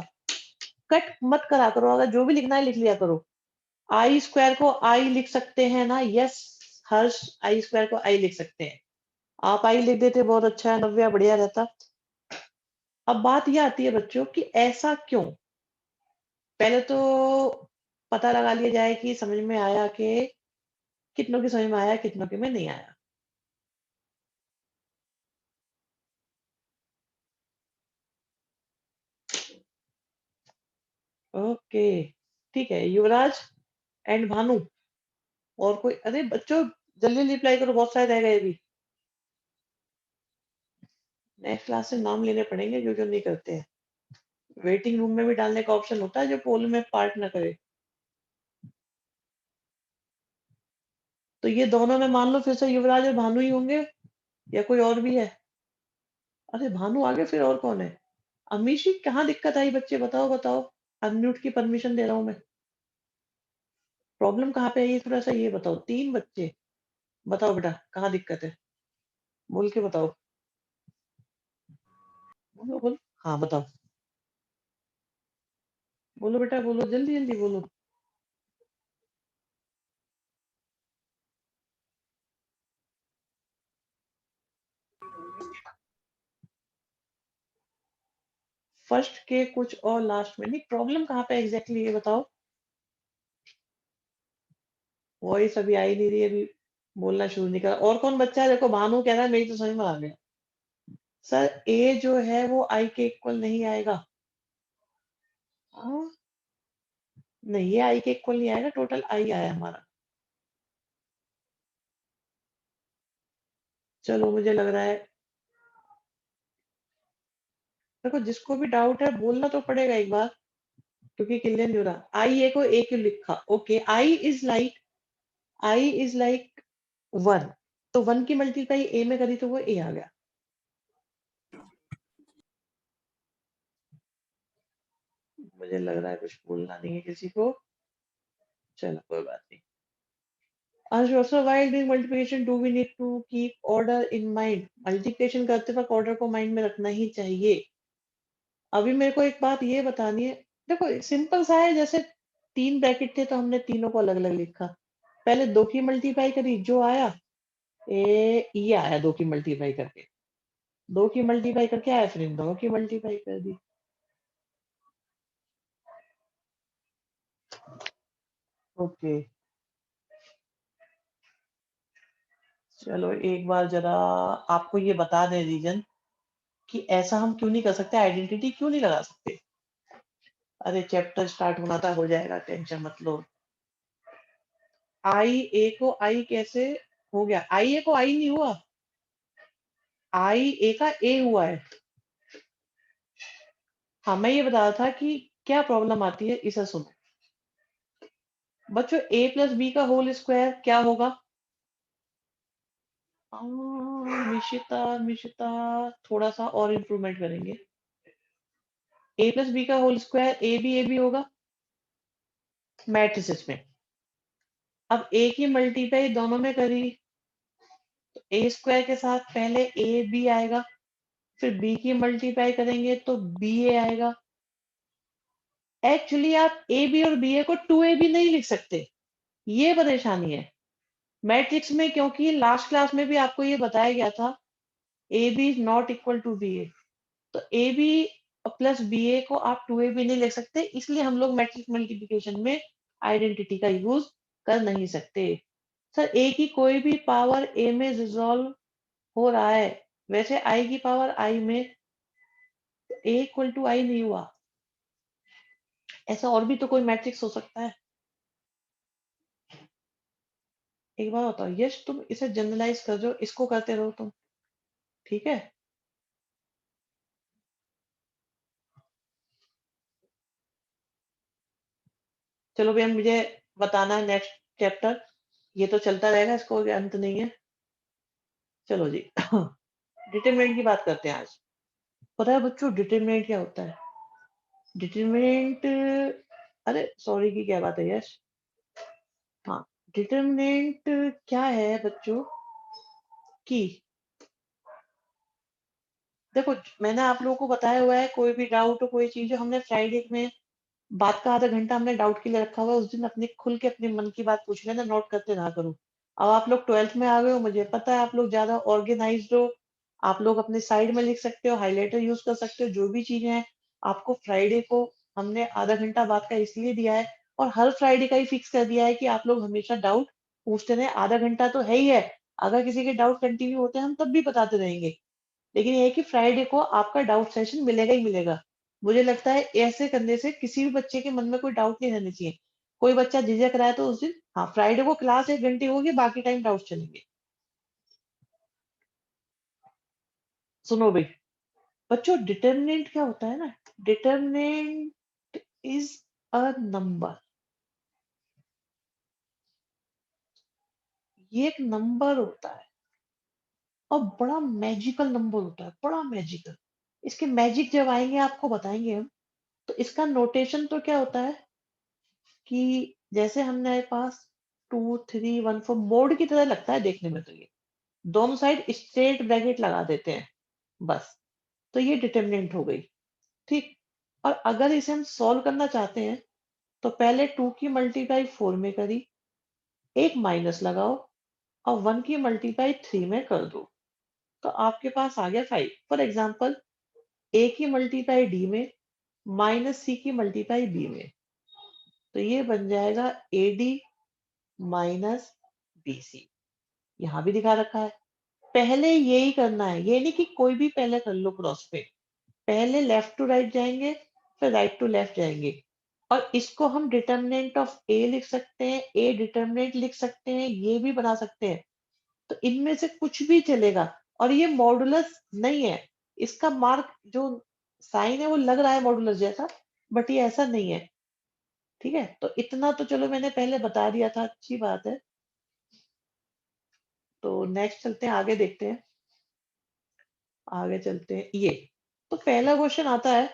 कट मत करा करो, अगर जो भी लिखना है लिख लिया करो। आई स्क्वायर को आई लिख सकते हैं ना? यस हर्ष, आई स्क्वायर को आई लिख सकते हैं। आप आई लिख देते बहुत अच्छा है, नव्या बढ़िया रहता। अब बात ये आती है बच्चों कि ऐसा क्यों। पहले तो पता लगा लिया जाए कि समझ में आया कि कितनों की समझ में आया, कितनों के में नहीं आया। ओके, ठीक है। युवराज एंड भानु, और कोई? अरे बच्चों, जल्दी रिप्लाई करो, बहुत सारे रह गए अभी। नेक्स्ट क्लास से नाम लेने पड़ेंगे जो जो नहीं करते हैं। वेटिंग रूम में भी डालने का ऑप्शन होता है जो पोल में पार्ट ना करे। तो ये दोनों में मान लो फिर से युवराज और भानु ही होंगे, या कोई और भी है? अरे भानु आगे, फिर और कौन है? अमीशी, कहाँ दिक्कत आई बच्चे, बताओ बताओ। अनम्यूट की परमिशन दे रहा हूँ मैं। प्रॉब्लम कहाँ पे है ये थोड़ा सा ये बताओ। 3 बच्चे, बताओ बेटा कहाँ दिक्कत है, बोल के बताओ। बोलो बोलो, हाँ बताओ। बोलो बेटा बोलो, जल्दी जल्दी बोलो। फर्स्ट के कुछ और लास्ट में नहीं, प्रॉब्लम कहाँ पे एग्जैक्टली ये बताओ। वॉइस अभी आई नहीं रही, अभी बोलना शुरू नहीं करा। और कौन बच्चा है? देखो भानु कह रहा है मेरी तो समझ में आ गया। सर ए जो है वो आई के इक्वल नहीं आएगा। हाँ, नहीं ये आई के इक्वल नहीं आएगा, टोटल आई आया हमारा। चलो मुझे लग रहा है, देखो जिसको भी डाउट है बोलना तो पड़ेगा एक बार, क्योंकि क्लियर नहीं हो रहा। आई ए को ए क्यों लिखा? ओके, आई इज लाइक 1, तो 1 की मल्टीप्लाई ए में करी तो वो ए आ गया। मुझे लग रहा है कुछ बोलना नहीं है किसी को। चलो कोई बात नहीं। Also, while doing multiplication, do we need to keep order in mind? Multiplication करते वक्त ऑर्डर को माइंड में रखना ही चाहिए। अभी मेरे को एक बात ये बतानी है। देखो सिंपल सा है, जैसे 3 ब्रैकेट थे तो हमने तीनों को अलग अलग लिखा। पहले 2 की मल्टीप्लाई करी, जो आया ये आया 2 की मल्टीप्लाई करके। 2 की मल्टीप्लाई करके आया, फिर इन दोनों की मल्टीप्लाई कर दी। ओके, चलो एक बार जरा आपको ये बता दें रीजन, कि ऐसा हम क्यों नहीं कर सकते, आइडेंटिटी क्यों नहीं लगा सकते। अरे चैप्टर स्टार्ट होना था, हो जाएगा, टेंशन मत लो। आई ए को आई कैसे हो गया? आई ए को आई नहीं हुआ, आई ए का ए हुआ है। हाँ, मैं ये बता रहा था कि क्या प्रॉब्लम आती है, इसे सुनो। बच्चों, ए प्लस बी का होल स्क्वायर क्या होगा? निशिता निशिता थोड़ा सा और इम्प्रूवमेंट करेंगे। ए प्लस बी का होल स्क्वायर ए बी होगा मैट्रिसेस में। अब ए की मल्टीप्लाई दोनों में करी तो ए स्क्वायर के साथ पहले ए बी आएगा, फिर बी की मल्टीप्लाई करेंगे तो बी ए आएगा। एक्चुअली आप ए बी और बी ए को टू ए बी नहीं लिख सकते, ये परेशानी है मैट्रिक्स में, क्योंकि लास्ट क्लास में भी आपको ये बताया गया था A B is not equal to B A. तो A B plus B A को आप टू ए बी नहीं लिख सकते, इसलिए हम लोग मैट्रिक्स मल्टीप्लिकेशन में आइडेंटिटी का यूज कर नहीं सकते। सर ए की कोई भी पावर ए में रिजॉल्व हो रहा है, वैसे आई की पावर आई में ए इक्वल टू आई नहीं हुआ, ऐसा और भी तो कोई मैट्रिक्स हो सकता है। एक बार बताओ यश, तुम इसे जनरलाइज कर रहे हो, इसको करते रहो तुम, ठीक है। चलो भैया, मुझे बताना है नेक्स्ट चैप्टर, ये तो चलता रहेगा, इसको कोई अंत नहीं है। चलो जी डिटरमिनेंट की बात करते हैं आज। पता है बच्चों डिटरमिनेंट क्या होता है? डिटरमिनेंट, अरे सॉरी की क्या बात है यश। हाँ, डिटरमिनेंट क्या है बच्चों कि देखो, मैंने आप लोगों को बताया हुआ है, कोई भी डाउट हो कोई चीज हो, हमने फ्राइडे में बात का आधा घंटा हमने डाउट के लिए रखा हुआ है, उस दिन अपने खुल के अपने मन की बात पूछ लेना, नोट करते रहा करो। अब आप लोग ट्वेल्थ में आ गए हो, मुझे पता है आप लोग ज्यादा ऑर्गेनाइज्ड हो, आप लोग अपने साइड में लिख सकते हो, हाइलाइटर यूज कर सकते हो, जो भी चीजें हैं। आपको फ्राइडे को हमने आधा घंटा बात का इसलिए दिया है, और हर फ्राइडे का ही फिक्स कर दिया है कि आप लोग हमेशा डाउट पूछते रहे, आधा घंटा तो है ही है। अगर किसी के डाउट कंटिन्यू होते हैं हम तब भी बताते रहेंगे, लेकिन ये है कि फ्राइडे को आपका डाउट सेशन मिलेगा ही मिलेगा। मुझे लगता है ऐसे करने से किसी भी बच्चे के मन में कोई डाउट नहीं रहने चाहिए। कोई बच्चा झिझक रहा है तो उस दिन, हाँ, फ्राइडे को क्लास 1 घंटे होगी, बाकी टाइम डाउट चलेंगे। सुनो भाई बच्चों, डिटर्मिनेंट क्या होता है ना, डिटर्मिनेंट इज अ नंबर। ये एक नंबर होता है, और बड़ा मैजिकल नंबर होता है, बड़ा मैजिकल। इसके मैजिक जब आएंगे आपको बताएंगे हम। तो इसका नोटेशन तो क्या होता है कि जैसे हमने पास 2 3 1 4 मोड की तरह लगता है देखने में, तो ये दोनों साइड स्ट्रेट ब्रैकेट लगा देते हैं बस, तो ये डिटर्मिनेंट हो गई, ठीक। और अगर इसे हम सॉल्व करना चाहते हैं तो पहले 2 की मल्टीप्लाई 4 में करी, एक माइनस लगाओ, और 1 की मल्टीप्लाई 3 में कर दो, तो आपके पास आ गया 5। फॉर एग्जाम्पल, ए की मल्टीप्लाई डी में माइनस सी की मल्टीप्लाई बी में, तो ये बन जाएगा A D minus B C. यहाँ भी दिखा रखा है। पहले यही करना है, ये नहीं कि कोई भी पहले कर लो क्रॉस पे, पहले लेफ्ट टू राइट जाएंगे, फिर राइट टू लेफ्ट जाएंगे। और इसको हम डिटर्मिनेंट ऑफ ए लिख सकते हैं, ए डिटर्मिनेंट लिख सकते हैं, ये भी बना सकते हैं। तो इनमें से कुछ भी चलेगा। और ये मॉडुलस नहीं है, इसका मार्क जो साइन है वो लग रहा है मॉडुलस जैसा, बट ये ऐसा नहीं है, ठीक है। तो इतना तो चलो मैंने पहले बता दिया था, अच्छी बात है। तो नेक्स्ट चलते हैं, आगे देखते हैं, आगे चलते हैं। ये तो पहला क्वेश्चन आता है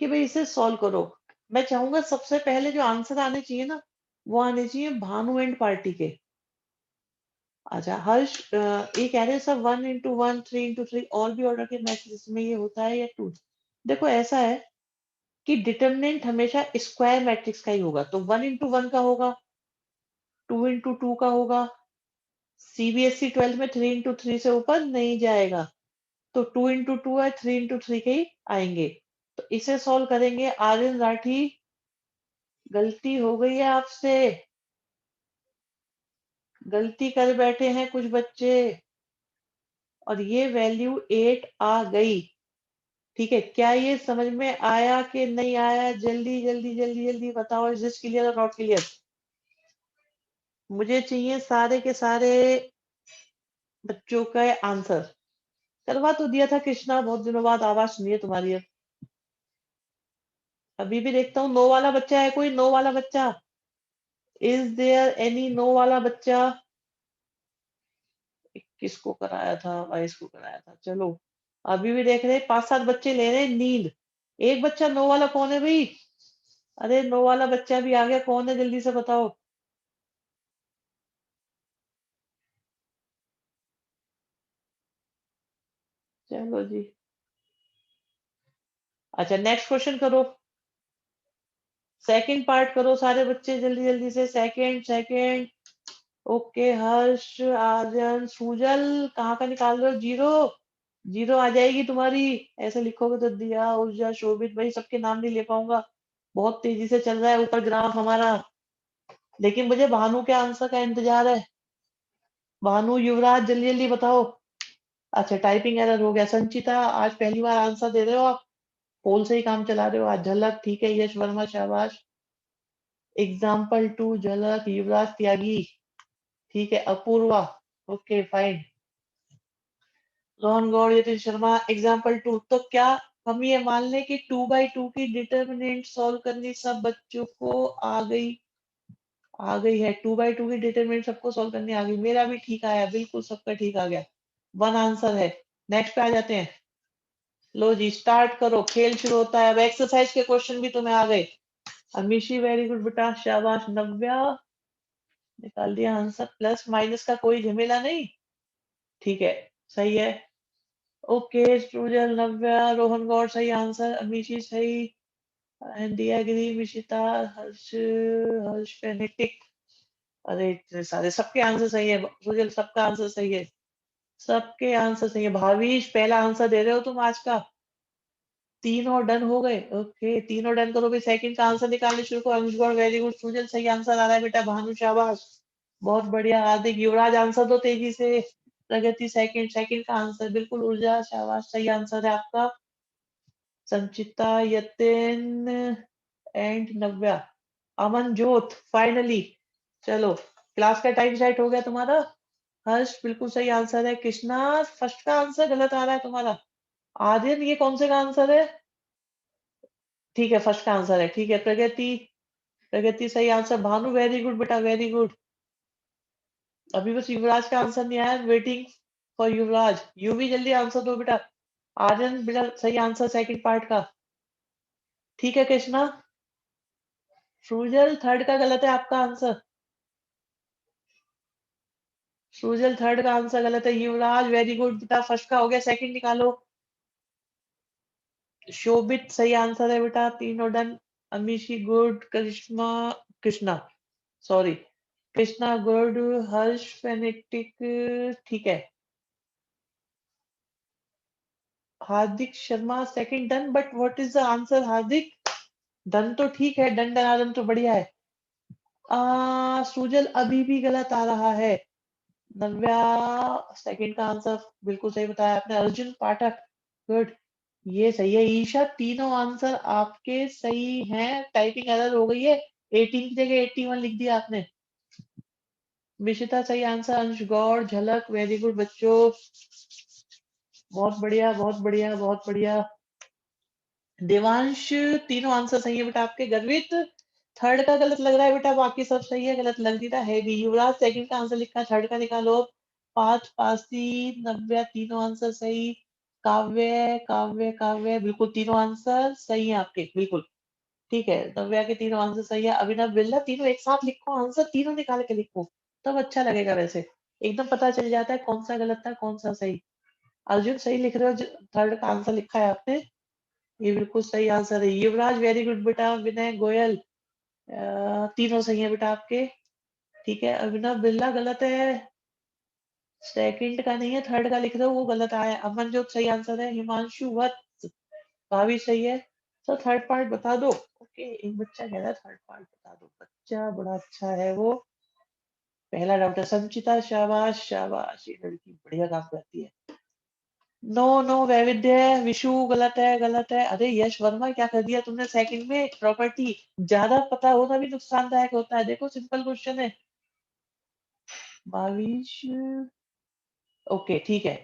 कि भाई इसे सॉल्व करो। मैं चाहूंगा सबसे पहले जो आंसर आने चाहिए ना, वो आने चाहिए भानु एंड पार्टी के। अच्छा हर्ष, ये कह रहे हैं सर 1 into 1 3 into 3 और भी ऑर्डर के मैट्रिक्स में ये होता है या टू? देखो ऐसा है कि डिटर्मिनेंट हमेशा स्क्वायर मैट्रिक्स का ही होगा, तो 1 into 1 का होगा, 2 into 2 का होगा। सीबीएसई 12 में 3 into 3 से ऊपर नहीं जाएगा, तो 2 into 2 है, 3 into 3 के ही आएंगे। तो इसे सॉल्व करेंगे। आर्यन राठी, गलती हो गई है आपसे, गलती कर बैठे हैं कुछ बच्चे, और ये वैल्यू 8 आ गई, ठीक है। क्या ये समझ में आया कि नहीं आया? जल्दी जल्दी जल्दी जल्दी बताओ, इज दिस क्लियर और नॉट क्लियर? मुझे चाहिए सारे के सारे बच्चों का आंसर। करवा तो दिया था कृष्णा, बहुत दिनों बाद आवाज सुनी है तुम्हारी अब। अभी भी देखता हूँ, नो वाला बच्चा है कोई? नो वाला बच्चा, इज देयर एनी नो वाला बच्चा? किसको कराया था? वाइस को कराया था। चलो, अभी भी देख रहे हैं 5-7 बच्चे ले रहे हैं नींद। एक बच्चा नो वाला कौन है भई? अरे नो वाला बच्चा भी आ गया, कौन है जल्दी से बताओ? चलो जी। अच्छा नेक्स्ट क्वेश्चन करो। सेकंड पार्ट करो सारे बच्चे जल्दी-जल्दी से। Second second. ओके हर्ष, आर्यन, सुजल कहाँ का निकाल रहे हो? जीरो। जीरो आ जाएगी तुम्हारी। ऐसे लिखोगे तो दिया, ऊर्जा, शोभित भाई सबके नाम नहीं ले पाऊंगा। बहुत तेजी से चल रहा है ऊपर ग्राफ हमारा। लेकिन मुझे भानु के आंसर का इंतजार है। भानु, युवराज जल्दी जल्दी बताओ। अच्छा टाइपिंग एरर हो गया। संचिता आज पहली बार आंसर दे रहे हो आप। पोल से ही काम चला रहे हो आज। झलक ठीक है। यश वर्मा शाबाश। एग्जाम्पल टू झलक। युवराज त्यागी ठीक है। Apoorva okay fine. Rohan Gaur, Yatin Sharma example two. तो क्या हम ये मान लें कि 2/2 की डिटर्मिनेंट सॉल्व करनी सब बच्चों को आ गई है? 2/2 की डिटर्मिनेंट सबको सॉल्व करनी आ गई। मेरा भी ठीक आया, बिल्कुल सबका ठीक आ गया। वन आंसर है। नेक्स्ट पे आ जाते हैं। लो जी स्टार्ट करो, खेल शुरू होता है। अब एक्सरसाइज के क्वेश्चन भी तुम्हें आ गए। अमीशी वेरी गुड बेटा शाबाश। नव्या निकाल दिया आंसर। प्लस माइनस का कोई झमेला नहीं। ठीक है सही है। ओके सृजल, नव्या, रोहन गौड़ सही आंसर। अमीशी सही। एंड दिया गिरी, मिशिता, हर्ष, हर्ष फेनेटिक। अरे इतने सारे सबके आंसर सही है। सृजल सबका आंसर सही है। सबके आंसर सही है। भाविश पहला आंसर दे रहे हो तुम आज का। तीनों डन हो गए। ओके तीनों डन करो भाई। सेकंड का आंसर निकालने शुरू करो। अनुज गौड़ वेरी गुड। सृजल सही आंसर आ रहा है बेटा। भानु शाबाश। बहुत बढ़िया। हार्दिक, युवराज आंसर दो तेजी से। प्रगति सेकंड। सेकंड का आंसर बिल्कुल। ऊर्जा शाबाश सही आंसर है आपका। संचिता, यतिन एंड नव्या। अमन जोत फाइनली। चलो क्लास का टाइम सेट हो गया तुम्हारा। हर्ष बिल्कुल सही आंसर है। कृष्णा फर्स्ट का आंसर गलत आ रहा है तुम्हारा। आर्यन ये कौन से का आंसर है? ठीक है फर्स्ट का आंसर है। ठीक है प्रगति। प्रगति सही आंसर। भानु वेरी गुड बेटा वेरी गुड। अभी बस युवराज का आंसर नहीं आया। Waiting for Yuvraj. यू भी जल्दी आंसर दो बेटा। आर्यन बेटा सही आंसर सेकंड पार्ट का। ठीक है कृष्णा। सृजल थर्ड का गलत है आपका आंसर। सृजल थर्ड का आंसर गलत है। युवराज वेरी गुड बेटा फर्स्ट का हो गया। सेकंड निकालो। शोभित सही आंसर है बेटा। तीनों done. Amishi good. Karishma, Krishna sorry, Krishna good. Harsh फेनेटिक ठीक है। Hardik Sharma second done. But what is the answer Hardik? Done तो ठीक है। डन डन आदम तो बढ़िया है। सुजल अभी भी गलत आ रहा है। नव्या सेकंड का आंसर बिल्कुल सही बताया आपने। अर्जुन पाठक गुड। ये सही है। ईशा तीनों आंसर आपके सही हैं। टाइपिंग एरर हो गई है। 18 की जगह 81 लिख दिया आपने। मिशिता सही आंसर। अंश गौड़, झलक वेरी गुड बच्चों। बहुत बढ़िया बहुत बढ़िया बहुत बढ़िया। देवांश तीनों आंसर सही है बेटा आपके। गर्वित थर्ड का गलत लग रहा है बेटा। बाकी सब सही है। गलत लग नहीं रहा है भी। युवराज सेकंड का आंसर लिखा है, थर्ड का निकालो। पांच पासी, नव्या तीनों आंसर सही। काव्य काव्य काव्य बिल्कुल तीनों आंसर सही है आपके बिल्कुल। ठीक है नव्या के तीनों आंसर सही है। अभिनव बिरला तीनों एक साथ लिखो। आंसर तीनों निकाल के लिखो तब अच्छा लगेगा। वैसे एकदम पता चल जाता है कौन सा गलत था कौन सा सही। अर्जुन सही लिख रहे हो। थर्ड का आंसर लिखा है आपने। ये बिल्कुल सही आंसर है। युवराज वेरी गुड बेटा। विनय गोयल तीनों सही है बेटा आपके। ठीक है अभिनव बिरला गलत है। सेकंड का नहीं है थर्ड का लिख रहे हो वो गलत आया है। अमनजोत सही आंसर है। हिमांशु वत्स भाभी सही है। तो थर्ड पार्ट बता दो। ओके एक बच्चा कह रहा है थर्ड पार्ट बता दो। बच्चा बड़ा अच्छा है वो। पहला डाउट है। संचिता शाबाश शाबाश। ये लड़की बढ़िया काम करती है। नो नो वैविध्य। विशु गलत है गलत है। अरे यश वर्मा क्या कर दिया तुमने सेकंड में? प्रॉपर्टी ज्यादा पता होना भी नुकसानदायक होता है। देखो सिंपल क्वेश्चन है। बाविश ओके ठीक है।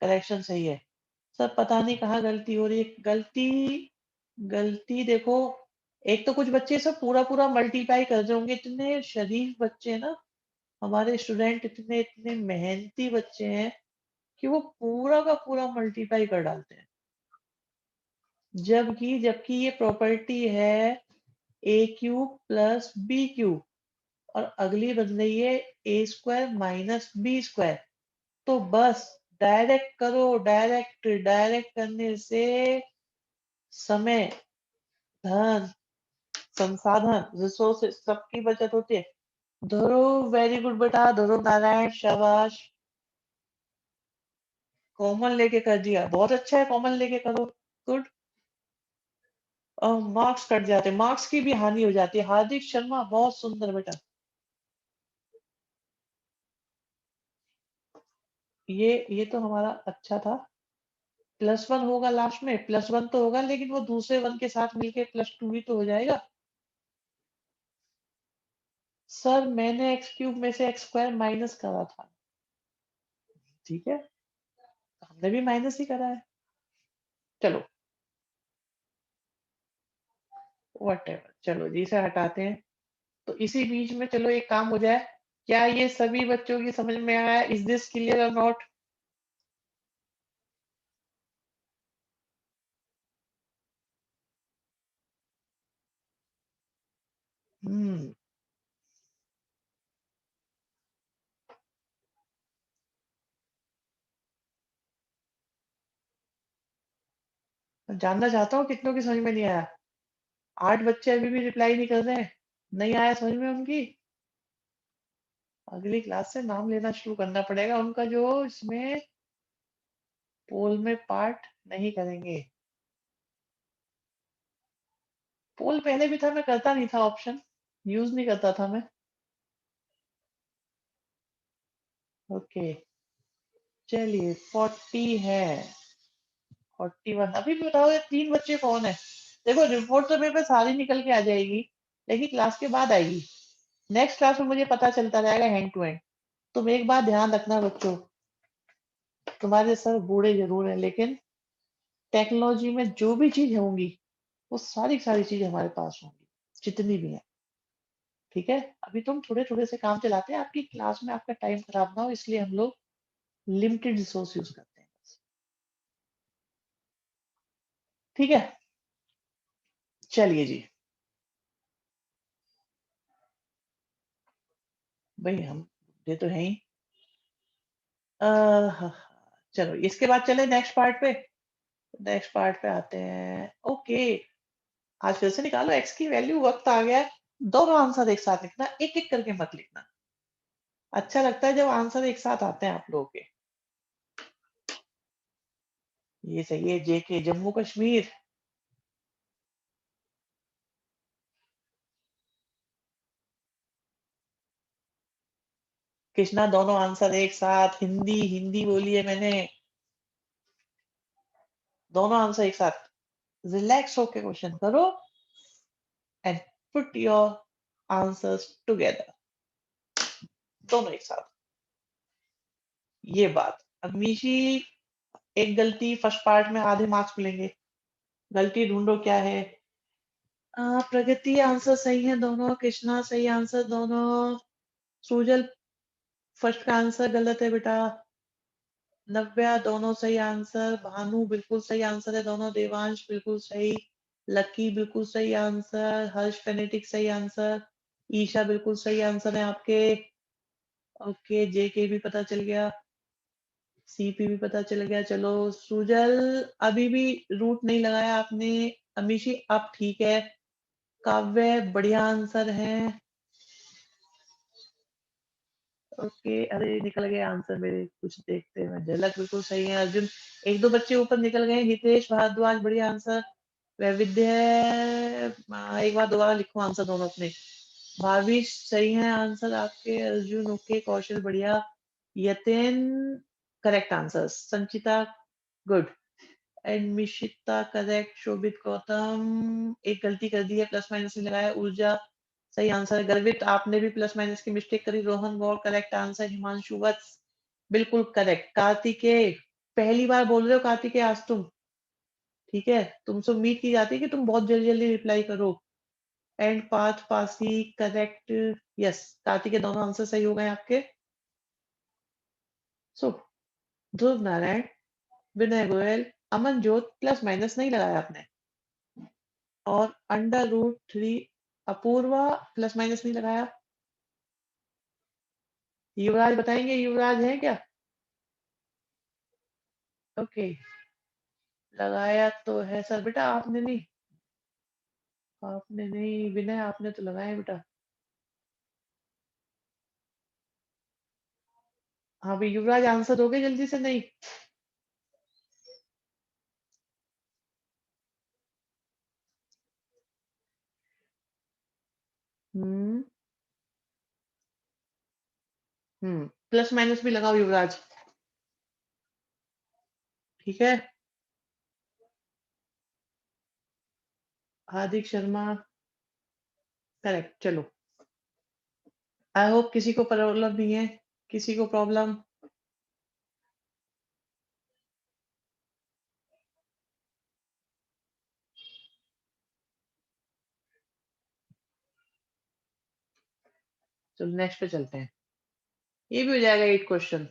करेक्शन सही है। सब पता नहीं कहाँ गलती हो रही है। गलती गलती देखो। एक तो कुछ बच्चे सब पूरा पूरा मल्टीप्लाई कर रहे होंगे। इतने शरीफ बच्चे ना हमारे स्टूडेंट इतने इतने मेहनती बच्चे हैं कि वो पूरा का पूरा मल्टीप्लाई कर डालते हैं। जबकि ये प्रॉपर्टी है ए क्यूब प्लस बी क्यूब, और अगली बन रही है ए स्क्वायर माइनस बी स्क्वायर। तो बस डायरेक्ट करो, डायरेक्ट डायरेक्ट करने से समय, धन, संसाधन, रिसोर्सेस सबकी बचत होती है। ध्रुव वेरी गुड बेटा, ध्रुव नारायण शाबाश। कॉमन लेके कर दिया, बहुत अच्छा है, कॉमन लेके करो, गुड। मार्क्स कट जाते, मार्क्स की भी हानि हो जाती है। हार्दिक शर्मा बहुत सुंदर बेटा। ये तो हमारा अच्छा था। प्लस वन होगा लास्ट में, प्लस वन तो होगा लेकिन वो दूसरे वन के साथ मिलके प्लस टू भी तो हो जाएगा। सर मैंने एक्स क्यूब में से एक्स स्क्वायर माइनस करा था। ठीक है, हमने भी माइनस ही करा है। चलो वट, चलो जी इसे हटाते हैं। तो इसी बीच में चलो एक काम हो जाए। क्या ये सभी बच्चों की समझ में आया? इज दिस क्लियर और नॉट? हम्म। जानना चाहता हूँ कितनों की समझ में नहीं आया। 8 बच्चे अभी भी रिप्लाई नहीं कर रहे हैं। नहीं आया समझ में उनकी? अगली क्लास से नाम लेना शुरू करना पड़ेगा उनका, जो इसमें पोल में पार्ट नहीं करेंगे। पोल पहले भी था, मैं करता नहीं था, ऑप्शन यूज नहीं करता था मैं। ओके, चलिए 40 है, 41। अभी भी बताओ ये 3 बच्चे कौन है? देखो रिपोर्ट तो मेरे पे सारी निकल के आ जाएगी, लेकिन क्लास के बाद आएगी। नेक्स्ट क्लास में मुझे पता चलता रहेगा हैंड टू हैंड। तुम एक बात ध्यान रखना बच्चों, तुम्हारे सर बूढ़े जरूर हैं लेकिन टेक्नोलॉजी में जो भी चीज होंगी वो सारी सारी चीज हमारे पास होंगी, जितनी भी है। ठीक है, अभी तुम थोड़े थोड़े से काम चलाते हैं, आपकी क्लास में आपका टाइम खराब ना हो इसलिए हम लोग लिमिटेड रिसोर्स यूज करते हैं बस। ठीक है, चलिए जी। भाई हम ये तो है ही। हाँ, चलो इसके बाद चले नेक्स्ट पार्ट पे। नेक्स्ट पार्ट पे आते हैं। ओके, आज फिर से निकालो एक्स की वैल्यू, वक्त आ गया है। दोनों आंसर एक साथ लिखना, एक एक करके मत लिखना। अच्छा लगता है जब आंसर एक साथ आते हैं आप लोगों के। ये सही है, जेके जम्मू कश्मीर। कृष्णा दोनों आंसर एक साथ, हिंदी हिंदी बोली है मैंने। दोनों आंसर एक साथ, रिलैक्स होके क्वेश्चन करो and put your answers together, दोनों एक साथ। ये बात अब मीशी, एक गलती फर्स्ट पार्ट में आधे मार्क्स मिलेंगे। गलती ढूंढो क्या है। प्रगति आंसर सही है दोनों, कृष्णा सही आंसर दोनों, सुजल फर्स्ट का आंसर गलत है बेटा। नव्या दोनों सही आंसर, भानु बिल्कुल सही आंसर है दोनों, देवांश बिल्कुल सही, लकी बिल्कुल सही आंसर, हर्ष फेनेटिक सही आंसर, ईशा बिल्कुल सही आंसर है आपके। ओके, जे के भी पता चल गया, सीपी भी पता चल गया। चलो सुजल, अभी भी रूट नहीं लगाया आपने। अमीशी आप ठीक है। काव्य बढ़िया आंसर है। ओके, अरे निकल गए आंसर मेरे, कुछ देखते हैं, झलक बिल्कुल सही है। अर्जुन, एक दो बच्चे ऊपर निकल गए। हितेश भारद्वाज बढ़िया आंसर। वैविध्य, एक बार दोबारा लिखो आंसर दोनों अपने। भाविश सही है आंसर आपके। अर्जुन ओके, कौशल बढ़िया, Yatin correct answer, Sanchita good, and Mishita correct, Shobhit Gautam एक गलती कर दी है, प्लस माइनस नहीं लगाया। ऊर्जा सही आंसर है। गर्वित आपने भी प्लस माइनस की मिस्टेक करी। रोहन गौर करेक्ट आंसर। हिमांशु वत्स बिल्कुल करेक्ट। कार्तिकेय, पहली बार बोल रहे हो कार्तिकेय आज तुम, ठीक है, तुमसे उम्मीद की जाती है कि तुम बहुत जल्दी जल्दी रिप्लाई करो। And path Pasi correct. Yes, Kartik के दोनों आंसर सही हो गए आपके। सो ध्रुव नारायण, विनय गोयल, अमनजोत प्लस माइनस नहीं लगाया आपने, और √3 अपूर्वा प्लस माइनस नहीं लगाया। युवराज बताएंगे, युवराज है क्या? ओके, लगाया तो है सर। बेटा आपने नहीं, आपने नहीं, विनय आपने तो लगाया बेटा। हाँ भाई युवराज, आंसर दोगे जल्दी से? नहीं। हम्म प्लस माइनस भी लगाओ युवराज। ठीक है। हार्दिक शर्मा करेक्ट। चलो, आई होप किसी को प्रॉब्लम नहीं है, किसी को प्रॉब्लम? चलो नेक्स्ट पे चलते हैं। ये भी हो जाएगा 8 क्वेश्चन।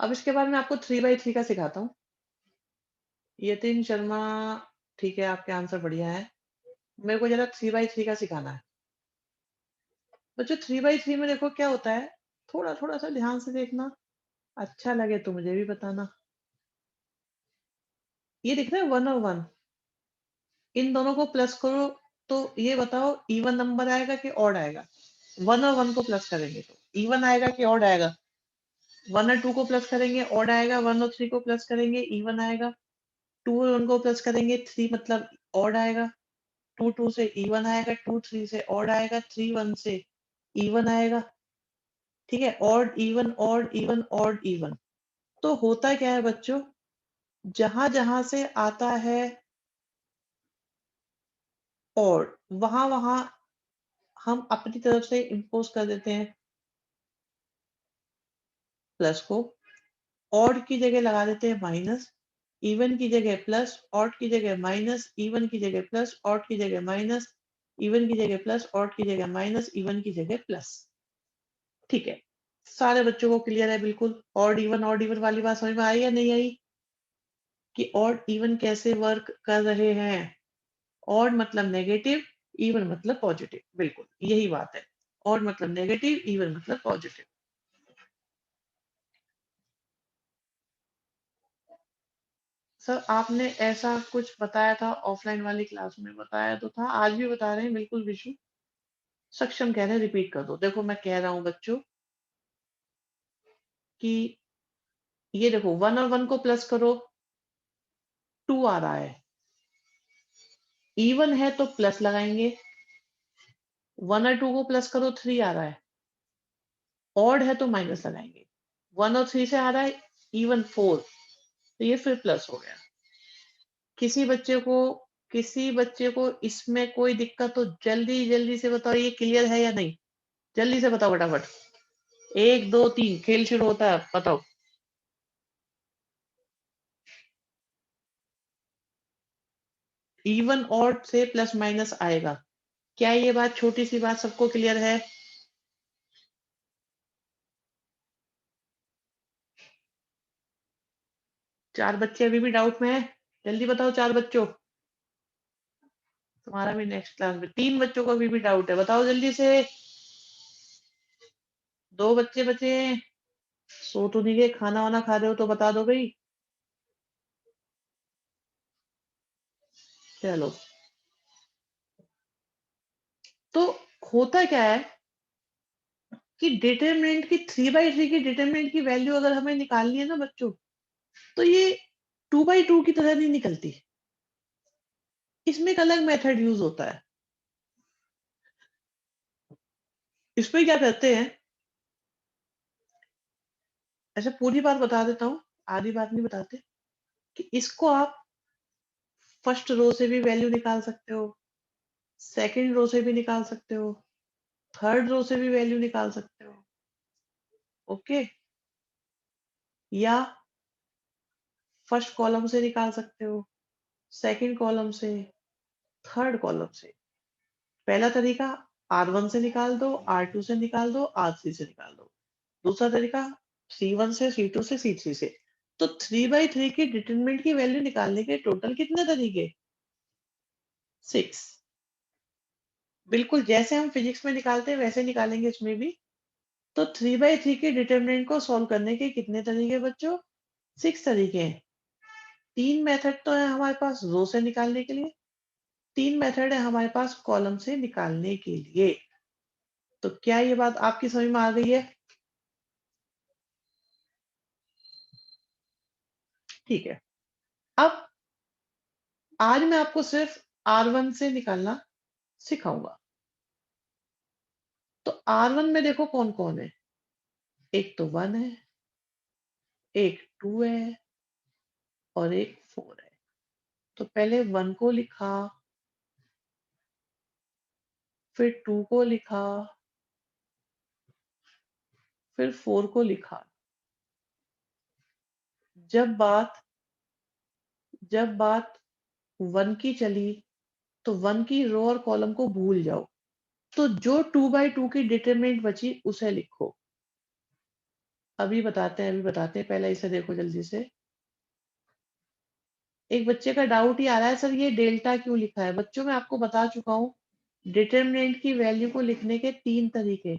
अब इसके बाद मैं आपको 3x3 का सिखाता हूँ। यतिन शर्मा, ठीक है, आपके आंसर बढ़िया है। मेरे को जरा 3x3 का सिखाना है। बच्चों 3x3 में देखो क्या होता है, थोड़ा थोड़ा सा ध्यान से देखना, अच्छा लगे तो मुझे भी बताना। ये दिख रहा है 1 और 1, इन दोनों को प्लस करो तो ये बताओ इवन नंबर आएगा कि ऑड आएगा? 1 और 1 को प्लस करेंगे तो इवन आएगा कि ऑड आएगा? 1 और 2 को प्लस करेंगे ऑड आएगा, 1 और 3 को प्लस करेंगे इवन आएगा, 2 और 1 को प्लस करेंगे 3 मतलब ऑड आएगा, 2 2 से इवन आएगा, 2 3 से ऑड आएगा, 3 1 से इवन आएगा। ठीक है, odd even odd even odd even. तो होता क्या है बच्चों, जहां जहां से आता है ऑड, वहां वहां हम अपनी तरफ से इम्पोज कर देते हैं प्लस को, ऑड की जगह लगा देते हैं माइनस, इवन की जगह प्लस, ऑड की जगह माइनस, इवन की जगह प्लस, ऑड की जगह माइनस, इवन की जगह प्लस, ऑड की जगह माइनस, इवन की जगह प्लस। ठीक है, सारे बच्चों को क्लियर है बिल्कुल? ऑड इवन वाली बात समझ में आई या नहीं आई, कि ऑड इवन कैसे वर्क कर रहे हैं? ऑड मतलब नेगेटिव, इवन मतलब पॉजिटिव, बिल्कुल यही बात है। ऑड मतलब नेगेटिव, इवन मतलब पॉजिटिव। सर आपने ऐसा कुछ बताया था ऑफलाइन वाली क्लास में, बताया तो था, आज भी बता रहे हैं बिल्कुल विशु। सक्षम कह रहे हैं रिपीट कर दो। देखो मैं कह रहा हूं बच्चों कि ये देखो 1 और 1 को प्लस करो 2 आ रहा है, इवन है तो प्लस लगाएंगे, 1 और 2 को प्लस करो 3 आ रहा है, ऑड है तो माइनस लगाएंगे, 1 और 3 से आ रहा है इवन 4, तो ये फिर प्लस हो गया। किसी बच्चे को किसी बच्चे को इसमें कोई दिक्कत तो जल्दी जल्दी से बताओ, ये क्लियर है या नहीं? जल्दी से बताओ फटाफट। 1 2 3 खेल शुरू होता है, बताओ। इवन ऑड से प्लस माइनस आएगा। क्या ये बात, छोटी सी बात, सबको क्लियर है? चार बच्चे अभी भी डाउट में है? जल्दी बताओ चार बच्चों। तुम्हारा भी नेक्स्ट क्लास में 3 बच्चों को अभी भी डाउट है, बताओ जल्दी से। 2 बच्चे बचे हैं। सो तो नहीं गए, खाना वाना खा रहे हो तो बता दो भाई। चलो, तो होता क्या है कि डिटरमिनेंट की 3/3 की डिटरमिनेंट की वैल्यू अगर हमें निकालनी है ना बच्चों, तो ये 2/2 की तरह नहीं निकलती, इसमें एक अलग मेथड यूज होता है। इसमें क्या करते हैं, ऐसे पूरी बात बता देता हूँ, आधी बात नहीं बताते, कि इसको आप फर्स्ट रो से भी वैल्यू निकाल सकते हो, सेकंड रो से भी निकाल सकते हो, थर्ड रो से भी वैल्यू निकाल सकते हो। ओके, या फर्स्ट कॉलम से निकाल सकते हो, सेकंड कॉलम से, थर्ड कॉलम से। पहला तरीका R1 से निकाल दो, R2 से निकाल दो, R3 से निकाल दो। दूसरा तरीका C1 से, C2 से, C3 से। तो 3/3 की डिटरमिनेंट की वैल्यू निकालने के टोटल कितने तरीके? 6। बिल्कुल जैसे हम फिजिक्स में निकालते हैं वैसे निकालेंगे इसमें भी। तो 3/3 की डिटरमिनेंट को सॉल्व करने के कितने तरीके बच्चों? 6 तरीके हैं। 3 मेथड तो है हमारे पास रो से निकालने के लिए, 3 मेथड है हमारे पास कॉलम से निकालने के लिए। तो क्या ये बात आपकी समझ में आ गई है? ठीक है। अब आज मैं आपको सिर्फ R1 से निकालना सिखाऊंगा। तो R1 में देखो कौन-कौन है? एक तो 1 है, एक 2 है और एक 4 है। तो पहले 1 को लिखा, फिर 2 को लिखा, फिर 4 को लिखा। जब बात जब बात 1 की चली तो 1 की रो और कॉलम को भूल जाओ। तो जो 2/2 की डिटरमिनेंट बची उसे लिखो। अभी बताते हैं, पहले इसे देखो जल्दी से। एक बच्चे का डाउट ही आ रहा है सर ये डेल्टा क्यों लिखा है? बच्चों मैं आपको बता चुका हूँ डिटरमिनेंट की वैल्यू को लिखने के 3 तरीके।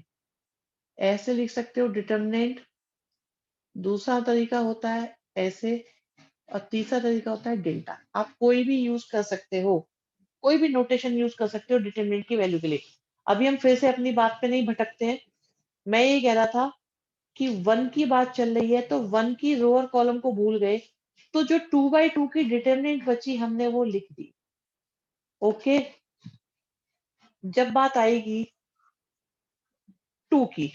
ऐसे लिख सकते हो डिटरमिनेंट, दूसरा तरीका होता है ऐसे और तीसरा तरीका होता है डेल्टा। आप कोई भी यूज कर सकते हो, कोई भी नोटेशन यूज कर सकते हो डिटरमिनेंट की वैल्यू के लिए। अभी हम फिर से अपनी बात पे नहीं भटकते हैं। मैं ये कह रहा था कि 1 की बात चल रही है तो 1 की रो और कॉलम को भूल गए, तो जो 2/2 की डिटरमिनेंट बची हमने वो लिख दी। ओके। जब बात आएगी 2 की,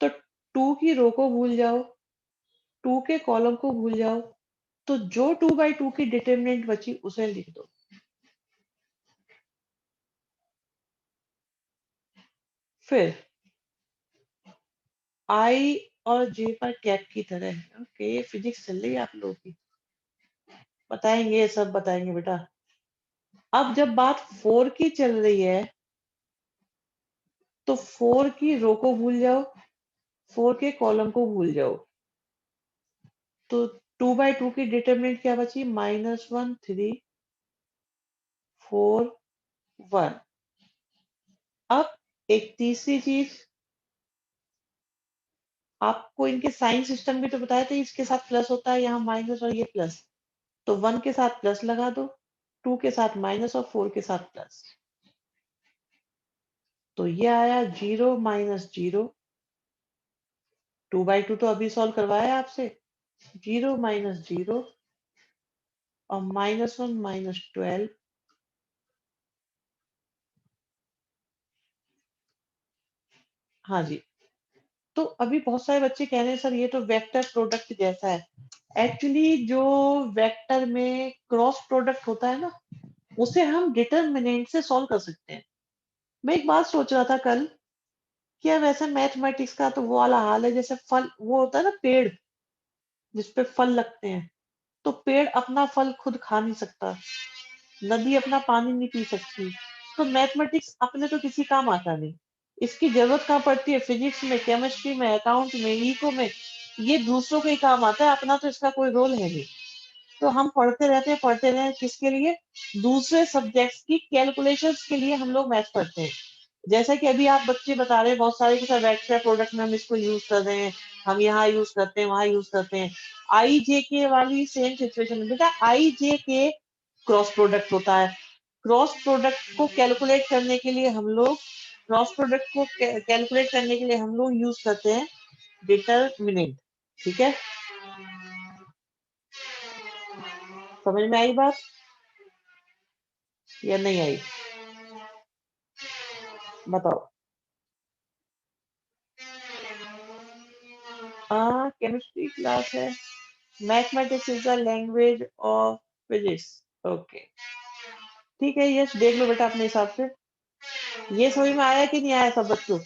तो 2 की रो को भूल जाओ, 2 के कॉलम को भूल जाओ, तो जो 2/2 की डिटरमिनेंट बची उसे लिख दो। फिर आई और जे पर कैप की तरह है। ओके, ये फिजिक्स चल रही है आप लोगों की। बताएंगे, ये सब बताएंगे बेटा। अब जब बात 4 की चल रही है तो 4 की रो को भूल जाओ, 4 के कॉलम को भूल जाओ। तो 2/2 की डिटरमिनेंट क्या बची? -1 3 4 1। अब एक तीसरी चीज, आपको इनके साइन सिस्टम भी तो बताया था, इसके साथ प्लस होता है, यहाँ माइनस और ये प्लस। तो 1 के साथ प्लस लगा दो, 2 के साथ माइनस और 4 के साथ प्लस। तो ये आया 0 माइनस 0। 2/2 तो अभी सॉल्व करवाया आपसे। 0 माइनस 0 और -1 माइनस 12। हाँ जी। तो अभी बहुत सारे बच्चे कह रहे हैं सर ये तो वेक्टर प्रोडक्ट जैसा है। एक्चुअली जो वेक्टर में क्रॉस प्रोडक्ट होता है ना, उसे हम डिटरमिनेंट से सॉल्व कर सकते हैं। मैं एक बात सोच रहा था कल, कि यार वैसे मैथमेटिक्स का तो वो वाला हाल है जैसे फल वो होता है ना पेड़, जिसपे फल लगते हैं। तो पेड़ अपना फल खुद खा नहीं सकता, नदी अपना पानी नहीं पी सकती। तो मैथमेटिक्स अपने तो किसी काम आता नहीं। इसकी जरूरत कहाँ पड़ती है? फिजिक्स में, केमिस्ट्री में, अकाउंट में, इको में। ये दूसरों के ही काम आता है, अपना तो इसका कोई रोल है नहीं। तो हम पढ़ते रहे किसके लिए? दूसरे सब्जेक्ट्स की कैलकुलेशंस के लिए हम लोग मैथ पढ़ते हैं। जैसा कि अभी आप बच्चे बता रहे हैं बहुत सारे कि सर वेक्टर प्रोडक्ट में हम इसको यूज कर रहे हैं, हम यहाँ यूज करते हैं, वहां यूज करते हैं। आई जे के वाली सेम सिचुएशन में बेटा, आई जे के क्रॉस प्रोडक्ट होता है। क्रॉस प्रोडक्ट को कैलकुलेट करने के लिए हम लोग क्रॉस प्रोडक्ट को कैलकुलेट करने के लिए हम लोग यूज करते हैं डिटरमिनेंट। ठीक है, समझ में आई बात या नहीं आई? बताओ। केमिस्ट्री क्लास है। Mathematics is the language of physics. Okay, ठीक है, यस देख लो बेटा अपने हिसाब से। ये समझ में आया कि नहीं आया सब बच्चों?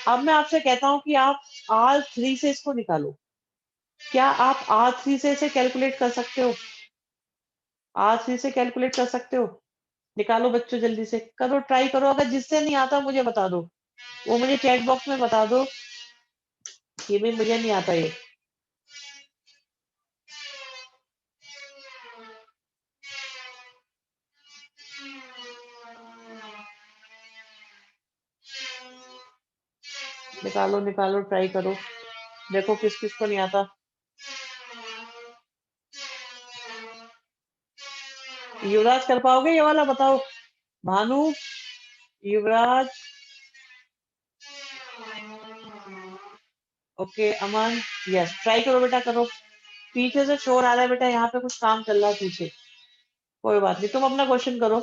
अब मैं आपसे कहता हूँ कि आप R3 से इसको निकालो। क्या आप R3 से इसे कैलकुलेट कर सकते हो? R3 से कैलकुलेट कर सकते हो? निकालो बच्चों, जल्दी से करो, ट्राई करो। अगर जिससे नहीं आता मुझे बता दो, वो मुझे चैट बॉक्स में बता दो कि भाई मुझे नहीं आता ये। निकालो निकालो, ट्राई करो, देखो किस किस को नहीं आता। युवराज कर पाओगे ये वाला, बताओ। भानु, युवराज, ओके, अमन, यस, ट्राई करो बेटा, करो। पीछे से शोर आ रहा है बेटा, यहाँ पे कुछ काम चल रहा है पीछे। कोई बात नहीं, तुम अपना क्वेश्चन करो।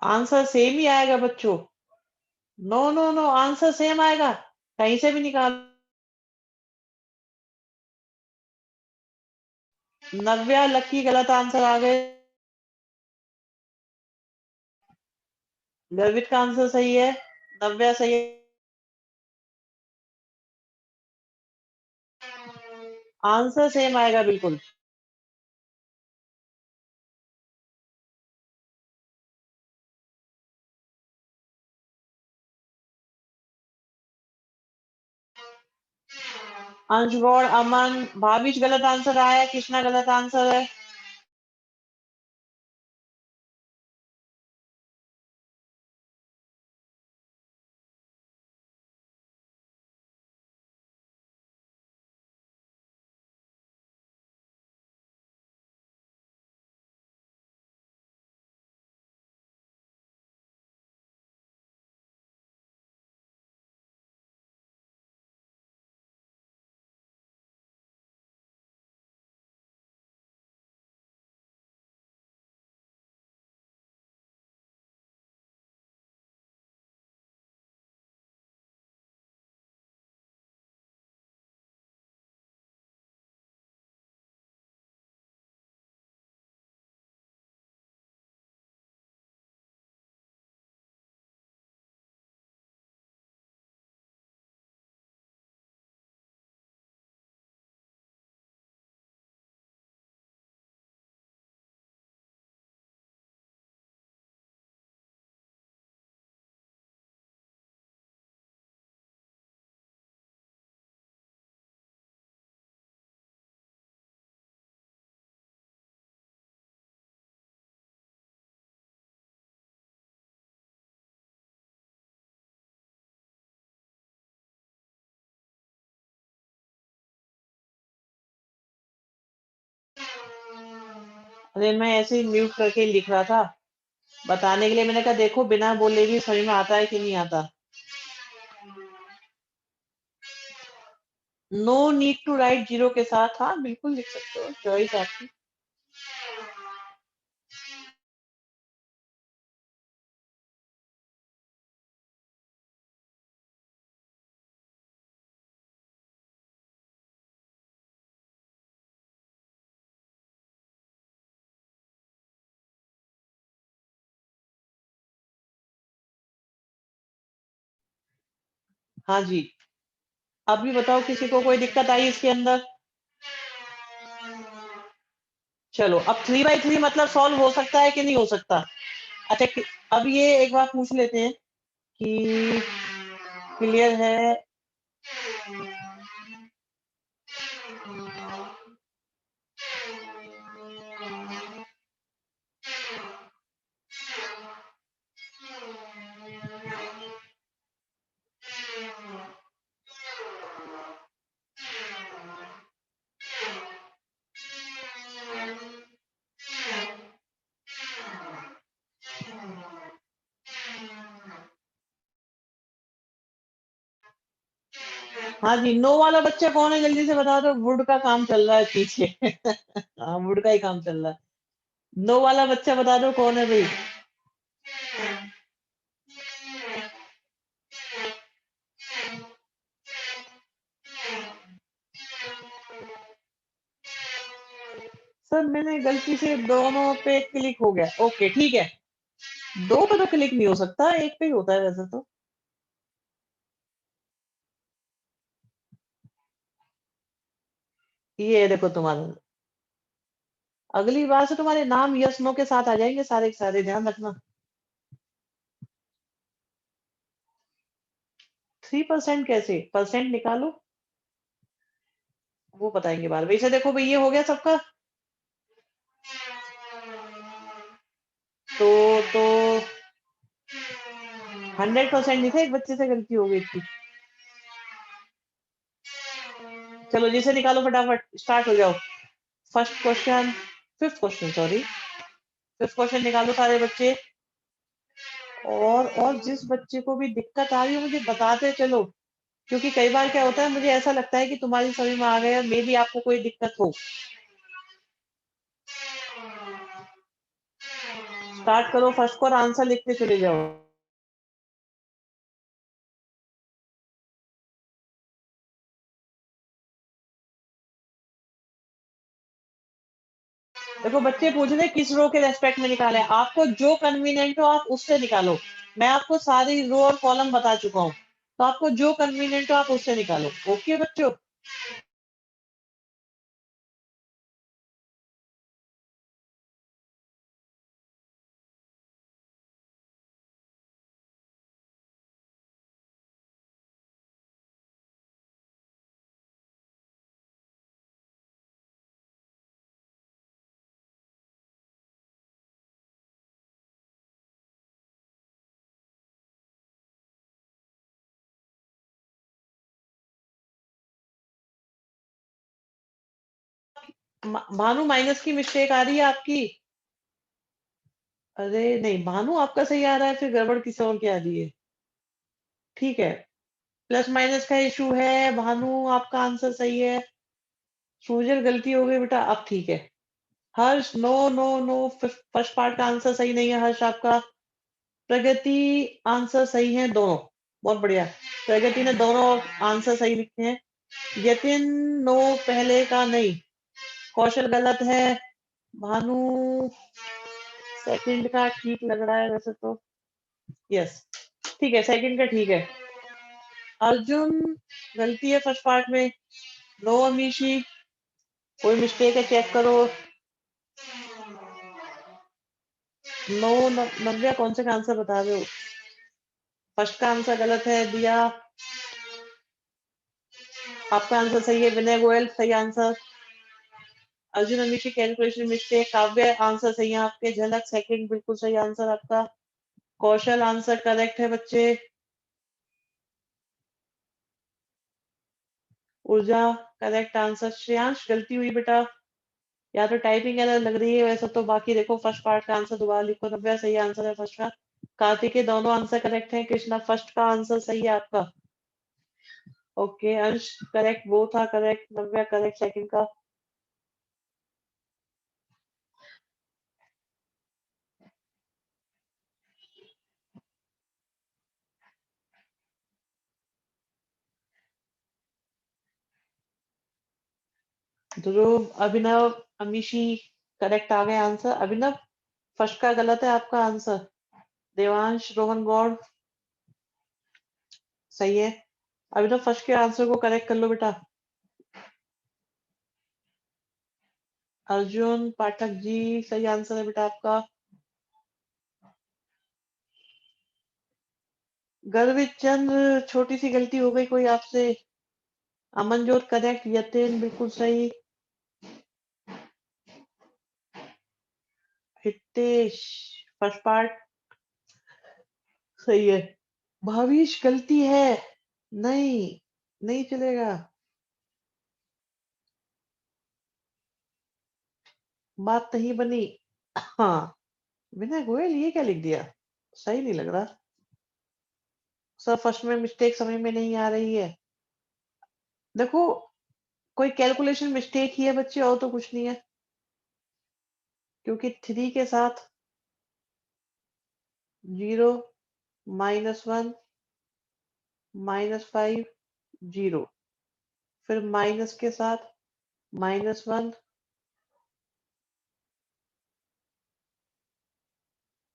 आंसर सेम ही आएगा बच्चों। No no no, answer same आएगा, कहीं से भी निकाल। नव्या, लक्की गलत आंसर आ गए। गर्वित का आंसर सही है, नव्या सही है। आंसर सेम आएगा बिल्कुल। अंश गौड़, अमन, भाविश गलत आंसर आया है, कृष्णा गलत आंसर है। अरे मैं ऐसे ही म्यूट करके लिख रहा था, बताने के लिए। मैंने कहा देखो बिना बोले भी समझ में आता है कि नहीं आता। No need to write zero के साथ, हाँ बिल्कुल लिख सकते हो, चॉइस आपकी। हाँ जी, अभी बताओ किसी को कोई दिक्कत आई इसके अंदर। चलो, अब 3 by 3 मतलब सॉल्व हो सकता है कि नहीं हो सकता। अच्छा, अब ये एक बात पूछ लेते हैं कि क्लियर है। हाँ जी, नो वाला बच्चा कौन है जल्दी से बता दो? वुड का काम चल रहा है पीछे। हाँ, वुड का ही काम चल रहा है। नो वाला बच्चा बता दो कौन है भई? सर मैंने गलती से दोनों पे क्लिक हो गया। ओके, ठीक है। 2 पे तो क्लिक नहीं हो सकता, 1 पे ही होता है वैसे तो। ये देखो तुम्हारा, अगली बार से तुम्हारे नाम यस नो के साथ आ जाएँगे सारे के सारे, ध्यान रखना। 3% कैसे? परसेंट निकालो, वो बताएँगे बाद में। वैसे देखो भई ये हो गया सबका? तो 100% नहीं था, एक बच्चे से गलती हो गई थी। चलो जिसे निकालो फटाफट, स्टार्ट हो जाओ। First question, fifth question sorry. Fifth question निकालो सारे बच्चे। और जिस बच्चे को भी दिक्कत आ रही हो मुझे बताते चलो, क्योंकि कई बार क्या होता है मुझे ऐसा लगता है कि तुम्हारी समझ में आ गया, मे बी आपको कोई दिक्कत हो। स्टार्ट करो फर्स्ट को और आंसर लिखते चले जाओ। देखो बच्चे पूछ रहे किस रो के रेस्पेक्ट में निकाले, आपको जो कन्वीनियंट हो आप उससे निकालो। मैं आपको सारी रो और कॉलम बता चुका हूँ, तो आपको जो कन्वीनियंट हो आप उससे निकालो। ओके बच्चों? भानु माइनस की मिस्टेक आ रही है आपकी। अरे नहीं, भानु आपका सही आ रहा है, फिर गड़बड़ किसी और की आ रही है। ठीक है, प्लस माइनस का इशू है। भानु आपका आंसर सही है। सूजल गलती हो गई बेटा, अब ठीक है। Harsh no no no, first part का आंसर सही नहीं है हर्ष आपका। प्रगति आंसर सही है दोनों, बहुत बढ़िया। प्रगति ने दोनों आंसर सही लिखे हैं। यतिन नो, पहले का नहीं। कौशल गलत है। भानु सेकंड का ठीक लग रहा है वैसे तो। यस, ठीक है, सेकंड का ठीक है। अर्जुन गलती है फर्स्ट पार्ट में। नो अमीशी, कोई मिस्टेक है चेक करो। नो नव्या, कौन से का आंसर बता रहे हो? फर्स्ट का आंसर गलत है दिया। आपका आंसर सही है, विनय गोयल सही answer. Arjun Amishi calculation mistake. काव्य आंसर सही है आपके। झलक सेकंड बिल्कुल सही आंसर आपका। कौशल आंसर करेक्ट है बच्चे। ऊर्जा करेक्ट आंसर। श्रेयांश गलती हुई बेटा, या तो टाइपिंग एरर लग रही है वैसे तो। बाकी देखो फर्स्ट पार्ट का आंसर दोबारा लिखो। नव्या सही आंसर है फर्स्ट का। कार्तिक के दोनों आंसर करेक्ट है। कृष्णा फर्स्ट का आंसर सही है आपका। ओके, अंश करेक्ट, वो था करेक्ट। नव्या करेक्ट सेकंड का। ध्रुव, अभिनव, अमीशी करेक्ट आ गए आंसर। अभिनव फर्स्ट का गलत है आपका आंसर। देवांश रोहन गौड़ सही है। अभिनव फर्स्ट के आंसर को करेक्ट कर लो बेटा। अर्जुन पाठक जी सही आंसर है बेटा आपका। गर्वित चंद्र छोटी सी गलती हो गई कोई आपसे। अमनजोत करेक्ट। यतिन बिल्कुल सही। हितेश फर्स्ट पार्ट सही है। भाविश गलती है। नहीं, नहीं चलेगा। बात नहीं बनी। हाँ, विनय गोयल ये क्या लिख दिया? सही नहीं लग रहा। सर फर्स्ट में मिस्टेक समझ में नहीं आ रही है। देखो कोई कैलकुलेशन मिस्टेक ही है बच्चे, और तो कुछ नहीं है, क्योंकि 3 के साथ 0, -1, -5, 0, फिर माइनस के साथ -1।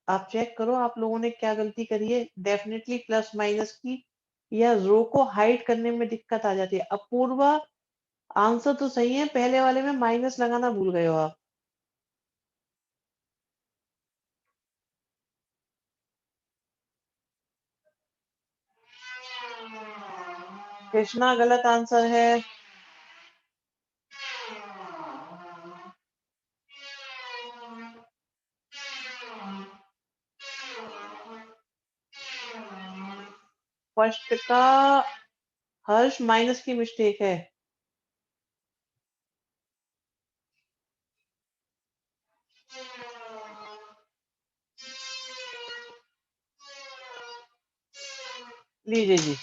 आप चेक करो आप लोगों ने क्या गलती करी है। डेफिनेटली प्लस माइनस की या रो को हाइड करने में दिक्कत आ जाती है। अपूर्वा, आंसर तो सही है, पहले वाले में माइनस लगाना भूल गए हो आप। कृष्णा गलत आंसर है। फर्स्ट का हर्ष माइनस की मिस्टेक है। लीजिए जी,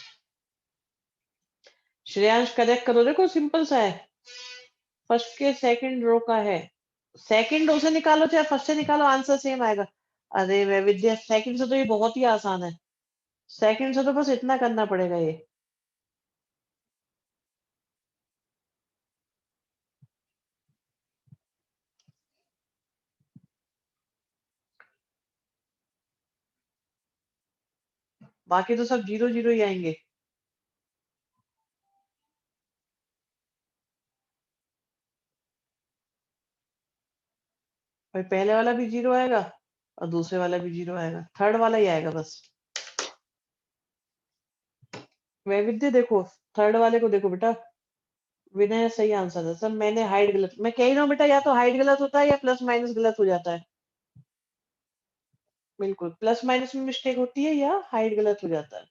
श्रेयांश करेक्ट करो, देखो सिंपल सा है। फर्स्ट के सेकंड रो का है, सेकंड रो से निकालो चाहे फर्स्ट से निकालो, आंसर सेम आएगा। अरे वैविध्य, सेकंड से तो ये बहुत ही आसान है। सेकंड से तो बस इतना करना पड़ेगा ये। बाकी तो सब 0 0 ही आएंगे। भाई पहले वाला भी 0 आएगा और दूसरे वाला भी 0 आएगा, थर्ड वाला ही आएगा बस। वैविध्य देखो, थर्ड वाले को देखो बेटा। विनय सही आंसर है सर, मैंने हाइड गलत, मैं कह रही हूँ बेटा, या तो हाइड गलत होता है या प्लस माइनस गलत हो जाता है। बिल्कुल, प्लस माइनस में मिस्टेक होती है या हाइड गलत हो जाता है।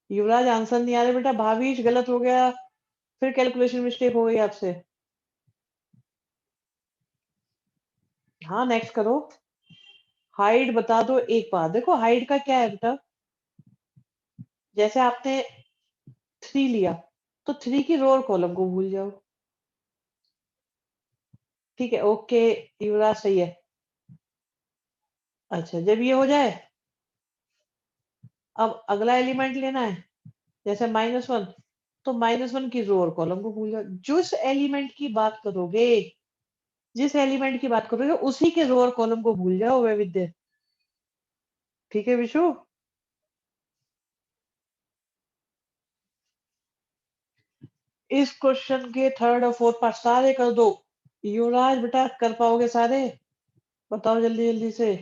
युवराज आंसर नहीं आ रहा बेटा, भाविश गलत हो गया, फिर कैलकुलेशन मिस्टेक हो गई आपसे। हाँ नेक्स्ट करो। हाइड बता दो एक बार, देखो हाइड का क्या है बेटा, जैसे आपने 3 लिया तो 3 की रो और कॉलम को भूल जाओ। ठीक है, ओके, युवराज सही है। अच्छा, जब ये हो जाए, अब अगला एलिमेंट लेना है, जैसे -1, तो -1 की रो और कॉलम को भूल जाओ। जिस एलिमेंट की बात करोगे, जिस एलिमेंट की बात करोगे उसी के रो और कॉलम को भूल जाओ वैविध्य। ठीक है विशु। इस क्वेश्चन के थर्ड और फोर्थ पार्ट सारे कर दो। युवराज बेटा कर पाओगे सारे? बताओ जल्दी जल्दी से।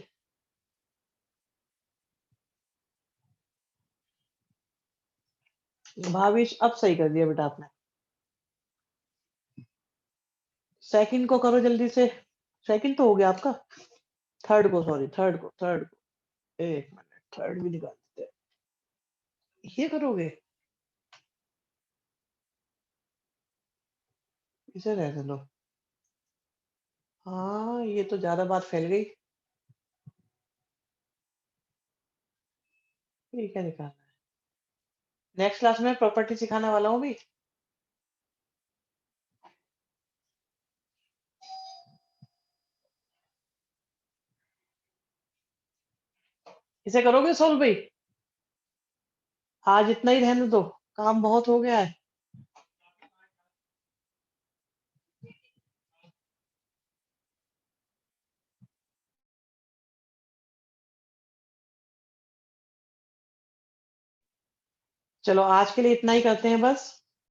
भाविश अब सही कर दिया बेटा आपने। सेकंड को करो जल्दी से। सेकंड तो हो गया आपका। थर्ड को, सॉरी, थर्ड को एक मिनट, थर्ड भी निकाल देते हैं। ये करोगे? इसे रहने दो। हाँ ये तो ज्यादा बात फैल गई। ये क्या निकालना है? नेक्स्ट क्लास में प्रॉपर्टी सिखाने वाला हूँ भी। इसे करोगे सोल्व भाई? आज इतना ही रहने दो, काम बहुत हो गया है। चलो आज के लिए इतना ही करते हैं बस।